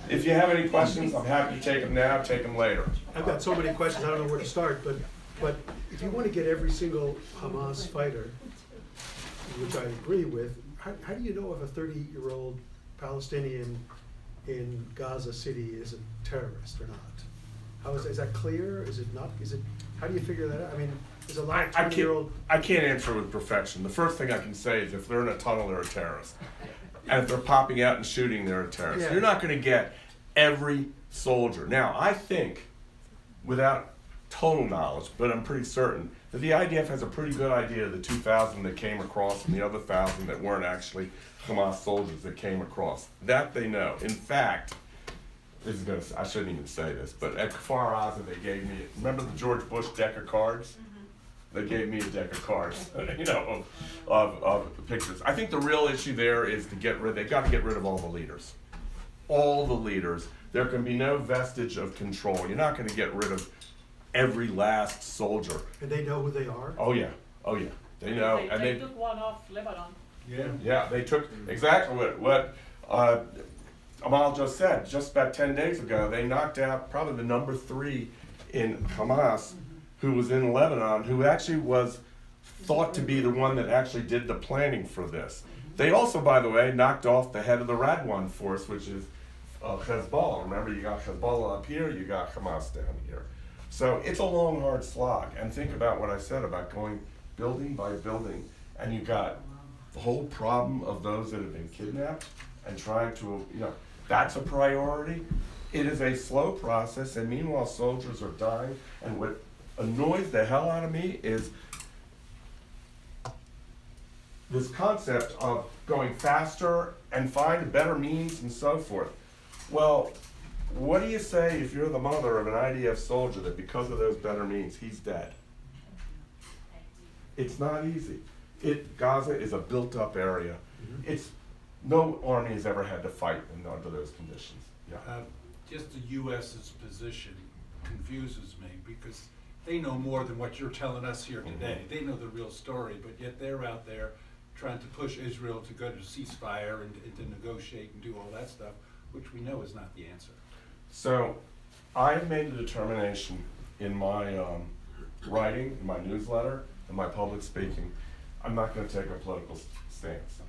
If you have any questions, I'm happy to take them now, take them later. I've got so many questions, I don't know where to start, but if you want to get every single Hamas fighter, which I agree with, how do you know if a 30-year-old Palestinian in Gaza City is a terrorist or not? How is that clear? Is it not? How do you figure that out? I mean, there's a lot of 20-year-old. I can't answer with perfection. The first thing I can say is if they're in a tunnel, they're a terrorist. And if they're popping out and shooting, they're a terrorist. Yeah. You're not going to get every soldier. Now, I think, without total knowledge, but I'm pretty certain, that the IDF has a pretty good idea of the 2,000 that came across and the other 1,000 that weren't actually Hamas soldiers that came across. That they know. In fact, I shouldn't even say this, but at Kfar Aza they gave me, remember the George Bush deck of cards? They gave me a deck of cards, of pictures. I think the real issue there is they got to get rid of all the leaders. All the leaders. There can be no vestige of control. You're not going to get rid of every last soldier. And they know who they are? Oh yeah, they know. They took one off Lebanon. Yeah, they took exactly what Amal just said. Just about 10 days ago, they knocked out probably the number 3 in Hamas, who was in Lebanon, who actually was thought to be the one that actually did the planning for this. They also, by the way, knocked off the head of the Radwan force, which is Hezbollah. Remember, you got Hezbollah up here, you got Hamas down here. So it's a long, hard slog. And think about what I said about going building by building, and you got the whole problem of those that have been kidnapped and trying to, that's a priority. It is a slow process, and meanwhile soldiers are dying, and what annoys the hell out of me is this concept of going faster and find better means and so forth. Well, what do you say if you're the mother of an IDF soldier that because of those better means, he's dead? It's not easy. Gaza is a built-up area. No army has ever had to fight under those conditions. Yeah. Just the U.S.'s position confuses me because they know more than what you're telling us here today. They know the real story, but yet they're out there trying to push Israel to go to ceasefire and to negotiate and do all that stuff, which we know is not the answer. So I have made a determination in my writing, in my newsletter, in my public speaking, I'm not going to take a political stance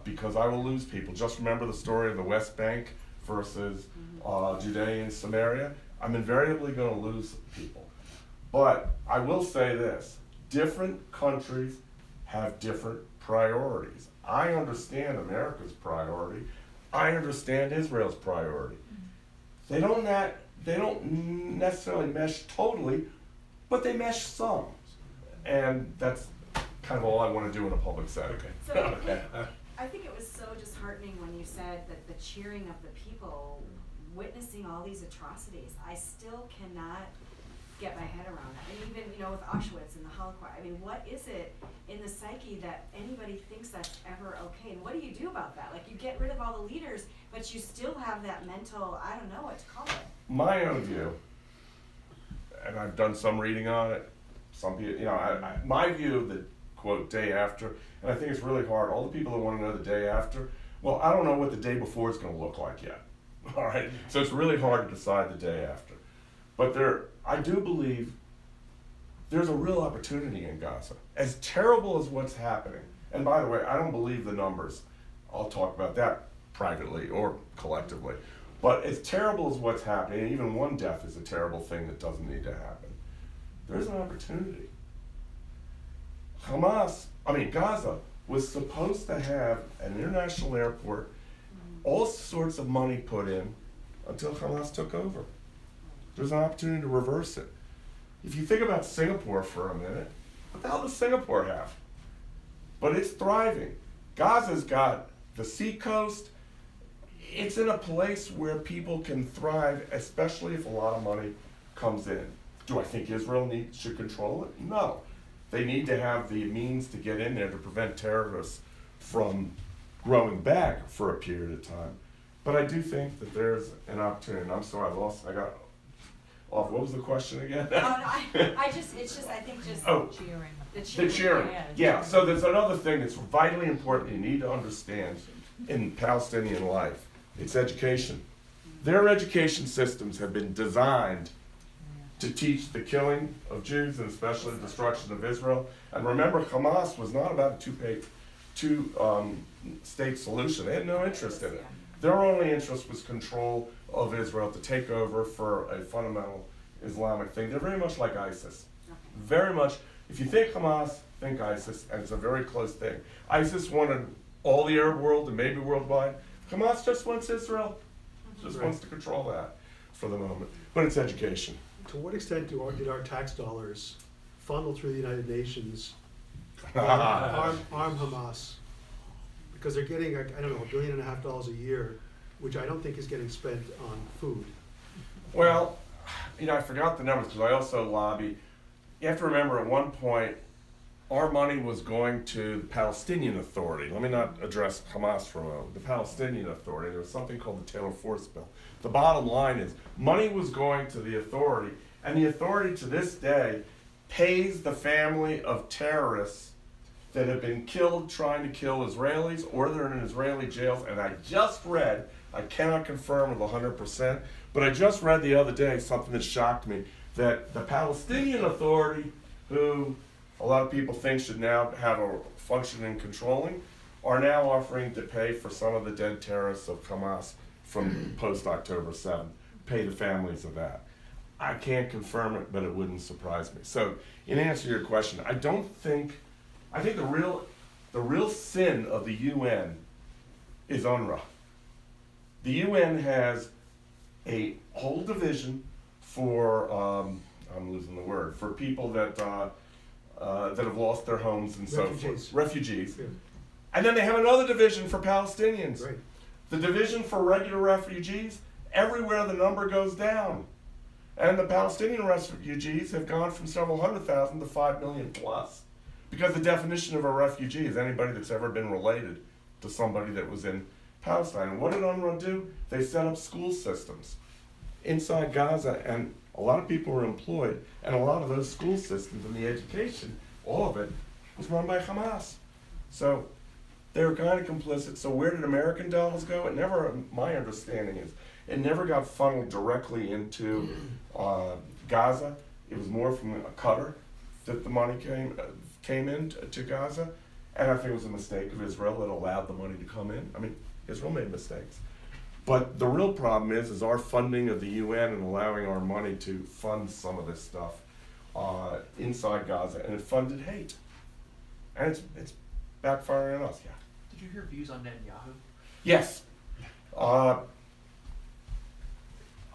because I will lose people. Just remember the story of the West Bank versus Judea and Samaria. I'm invariably going to lose people. But I will say this, different countries have different priorities. I understand America's priority. I understand Israel's priority. They don't necessarily mesh totally, but they mesh some. And that's kind of all I want to do in a public setting. Okay. I think it was so disheartening when you said that the cheering of the people witnessing all these atrocities. I still cannot get my head around it. And even, you know, with Auschwitz and the Holocaust, I mean, what is it in the psyche that anybody thinks that's ever okay? And what do you do about that? Like, you get rid of all the leaders, but you still have that mental, I don't know what to call it. My own view, and I've done some reading on it, some people, you know, my view of the quote day after, and I think it's really hard. All the people that want to know the day after, well, I don't know what the day before is going to look like yet. All right, so it's really hard to decide the day after. But I do believe there's a real opportunity in Gaza. As terrible as what's happening, and by the way, I don't believe the numbers. I'll talk about that privately or collectively. But as terrible as what's happening, and even one death is a terrible thing that doesn't need to happen, there's an opportunity. Gaza was supposed to have an international airport, all sorts of money put in until Hamas took over. There's an opportunity to reverse it. If you think about Singapore for a minute, what the hell does Singapore have? But it's thriving. Gaza's got the seacoast. It's in a place where people can thrive, especially if a lot of money comes in. Do I think Israel should control it? No. They need to have the means to get in there to prevent terrorists from growing back for a period of time. But I do think that there's an opportunity. And I'm sorry, I got off. What was the question again? I think Cheering. The cheering. Yeah, so there's another thing that's vitally important you need to understand in Palestinian life. It's education. Their education systems have been designed to teach the killing of Jews and especially the destruction of Israel. And remember, Hamas was not about a two-state solution. They had no interest in it. Their only interest was control of Israel, to take over for a fundamental Islamic thing. They're very much like ISIS. Very much. If you think Hamas, think ISIS, and it's a very close thing. ISIS wanted all the Arab world and maybe worldwide. Hamas just wants Israel. Just wants to control that for the moment. But it's education. To what extent did our tax dollars funnel through the United Nations arm Hamas? Because they're getting, $1.5 billion a year, which I don't think is getting spent on food. Well, I forgot the numbers because I also lobby. You have to remember, at one point, our money was going to the Palestinian Authority. Let me not address Hamas for a moment. The Palestinian Authority. There was something called the Taylor Force Bill. The bottom line is, money was going to the authority, and the authority to this day pays the family of terrorists that have been killed trying to kill Israelis, or they're in Israeli jails. And I just read, I cannot confirm with 100%, but I just read the other day something that shocked me, that the Palestinian Authority, who a lot of people think should now have a function in controlling, are now offering to pay for some of the dead terrorists of Hamas from post-October 7, pay the families of that. I can't confirm it, but it wouldn't surprise me. So, in answer to your question, I think the real sin of the UN is UNRWA. The UN has a whole division for, I'm losing the word, for people that have lost their homes and so forth. Refugees. Yeah. And then they have another division for Palestinians. Right. The division for regular refugees, everywhere the number goes down. And the Palestinian refugees have gone from several 100,000 to 5 million plus. Because the definition of a refugee is anybody that's ever been related to somebody that was in Palestine. And what did UNRWA do? They set up school systems inside Gaza, and a lot of people were employed, and a lot of those school systems and the education, all of it, was run by Hamas. So they were kind of complicit. So where did American dollars go? It never, my understanding is, it never got funneled directly into Gaza. It was more from Qatar that the money came in to Gaza. And I think it was a mistake of Israel that allowed the money to come in. I mean, Israel made mistakes. But the real problem is our funding of the UN and allowing our money to fund some of this stuff inside Gaza, and it funded hate. And it's backfiring on us, yeah. Did you hear views on Netanyahu? Yes.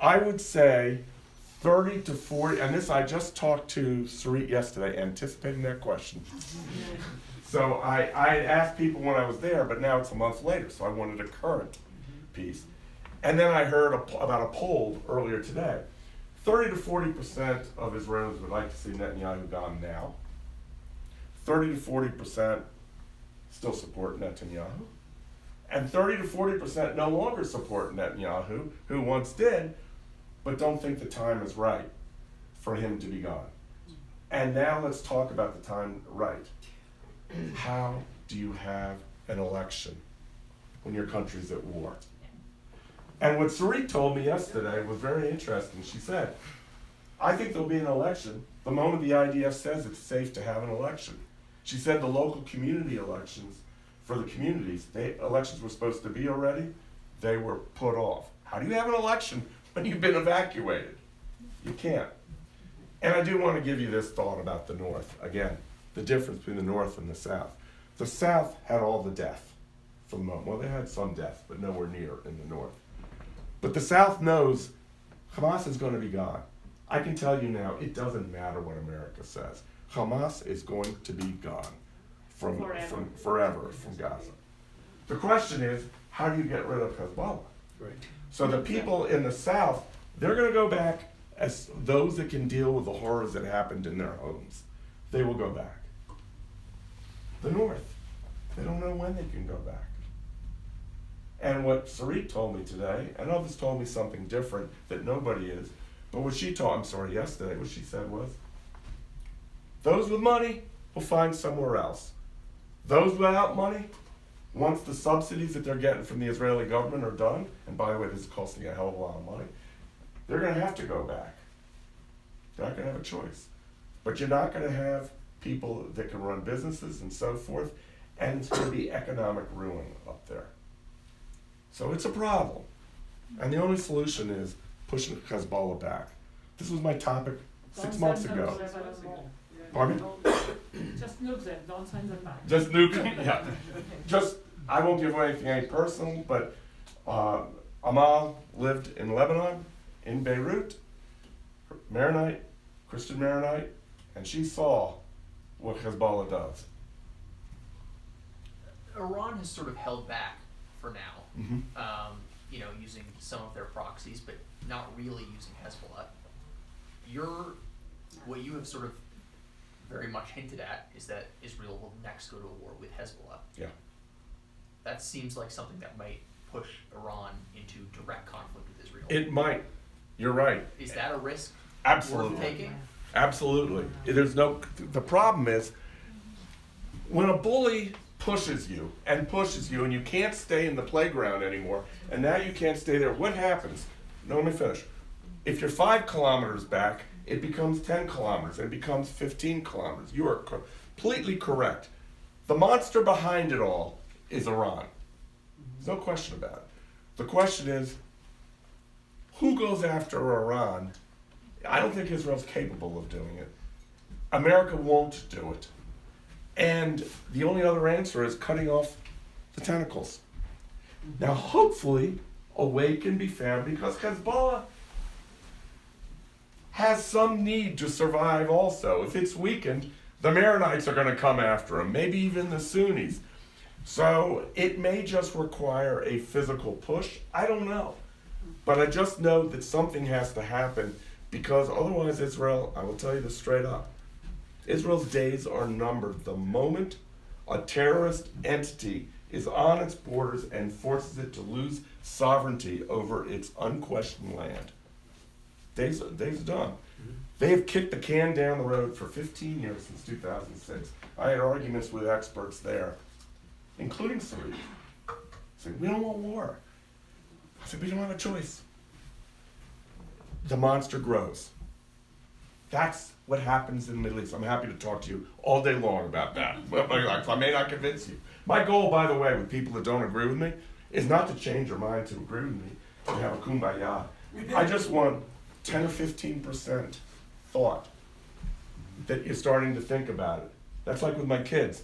I would say 30 to 40, and this I just talked to Sarit yesterday, anticipating that question. So I asked people when I was there, but now it's a month later, so I wanted a current piece. And then I heard about a poll earlier today. 30 to 40% of Israelis would like to see Netanyahu gone now. 30 to 40% still support Netanyahu. And 30 to 40% no longer support Netanyahu, who once did, but don't think the time is right for him to be gone. And now let's talk about the time right. How do you have an election when your country's at war? And what Sarit told me yesterday was very interesting. She said, I think there'll be an election the moment the IDF says it's safe to have an election. She said the local community elections for the communities, elections were supposed to be already, they were put off. How do you have an election when you've been evacuated? You can't. And I do want to give you this thought about the North. Again, the difference between the North and the South. The South had all the death for the moment. Well, they had some death, but nowhere near in the North. But the South knows Hamas is going to be gone. I can tell you now, it doesn't matter what America says. Hamas is going to be gone from forever from Gaza. The question is, how do you get rid of Hezbollah? Right. So the people in the South, they're going to go back as those that can deal with the horrors that happened in their homes. They will go back. The North, they don't know when they can go back. And what Sarit told me today, and others told me something different that nobody is, but what she told, yesterday, what she said was, those with money will find somewhere else. Those without money, once the subsidies that they're getting from the Israeli government are done, and by the way, this is costing a hell of a lot of money, they're gonna have to go back. They're not gonna have a choice. But you're not gonna have people that can run businesses and so forth, and it's gonna be economic ruin up there. So it's a problem. And the only solution is pushing Hezbollah back. This was my topic 6 months ago. Pardon me? Just nuke them, don't send them back. Just nuke them, yeah. Just, I won't give away anything personal, but Amal lived in Lebanon, in Beirut, Maronite, Christian Maronite, and she saw what Hezbollah does. Iran has sort of held back for now, Mm-hmm. Using some of their proxies, but not really using Hezbollah. What you have sort of very much hinted at is that Israel will next go to war with Hezbollah. Yeah. That seems like something that might push Iran into direct conflict with Israel. It might. You're right. Is that a risk Absolutely. worth taking? Absolutely. The problem is, when a bully pushes you and you can't stay in the playground anymore, and now you can't stay there, what happens? No, let me finish. If you're 5 kilometers back, it becomes 10 kilometers, and it becomes 15 kilometers. You are completely correct. The monster behind it all is Iran. There's no question about it. The question is, who goes after Iran? I don't think Israel's capable of doing it. America won't do it. And the only other answer is cutting off the tentacles. Now, hopefully, a way can be found, because Hezbollah has some need to survive also. If it's weakened, the Maronites are going to come after him, maybe even the Sunnis. So it may just require a physical push. I don't know. But I just know that something has to happen, because otherwise Israel, I will tell you this straight up, Israel's days are numbered. The moment a terrorist entity is on its borders and forces it to lose sovereignty over its unquestioned land, days are done. They have kicked the can down the road for 15 years, since 2006. I had arguments with experts there, including Sarit. I said, we don't want war. I said, we don't have a choice. The monster grows. That's what happens in the Middle East. I'm happy to talk to you all day long about that. I may not convince you. My goal, by the way, with people that don't agree with me, is not to change your mind to agree with me, to have a kumbaya. I just want 10 or 15% thought that you're starting to think about it. That's like with my kids.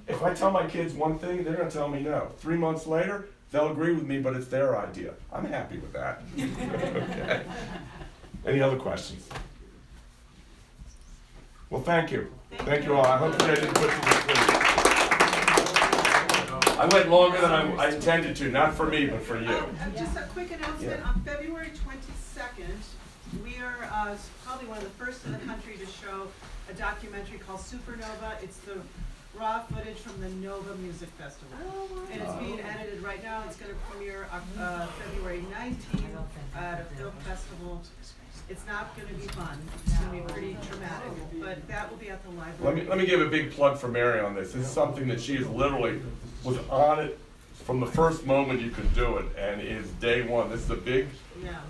If I tell my kids one thing, they're going to tell me no. 3 months later, they'll agree with me, but it's their idea. I'm happy with that. Okay. Any other questions? Well, thank you. Thank you all. I hope I didn't put you to sleep. I went longer than I intended to, not for me, but for you. Just a quick announcement, Yeah. on February 22nd, we are probably one of the first in the country to show a documentary called Supernova. It's the raw footage from the Nova Music Festival. And it's being edited right now. It's gonna premiere February 19th at a film festival. It's not gonna be fun. It's gonna be pretty traumatic, but that will be at the library. Let me give a big plug for Mary on this. This is something that she is literally, was on it from the first moment you could do it, and is day one. This is a big, Yeah.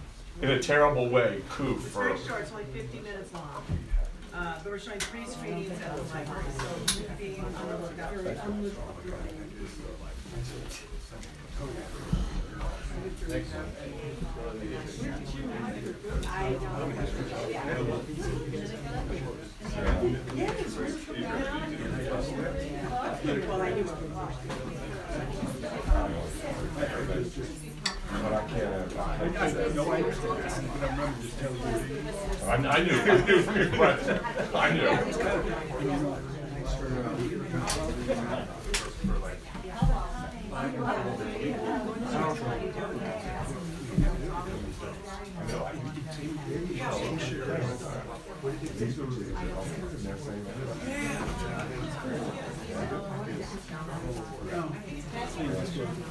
in a terrible way, coup It's for. very short, it's only 50 minutes long. But we're showing 3 screenings at the library, so be on the lookout for it. But I can't. I knew from your question. I knew.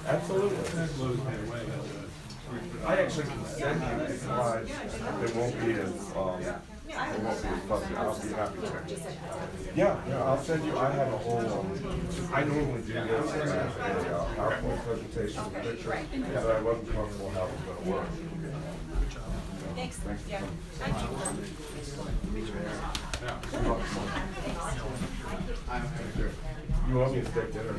Absolutely. I actually can send you the slides. It won't be as, it won't be as fuzzy. I'll be happy to. Yeah, I'll send you, I have a whole, I normally do this as a PowerPoint presentation with pictures, but I wasn't comfortable how it was gonna work. Thanks. Yeah. You want me to take dinner?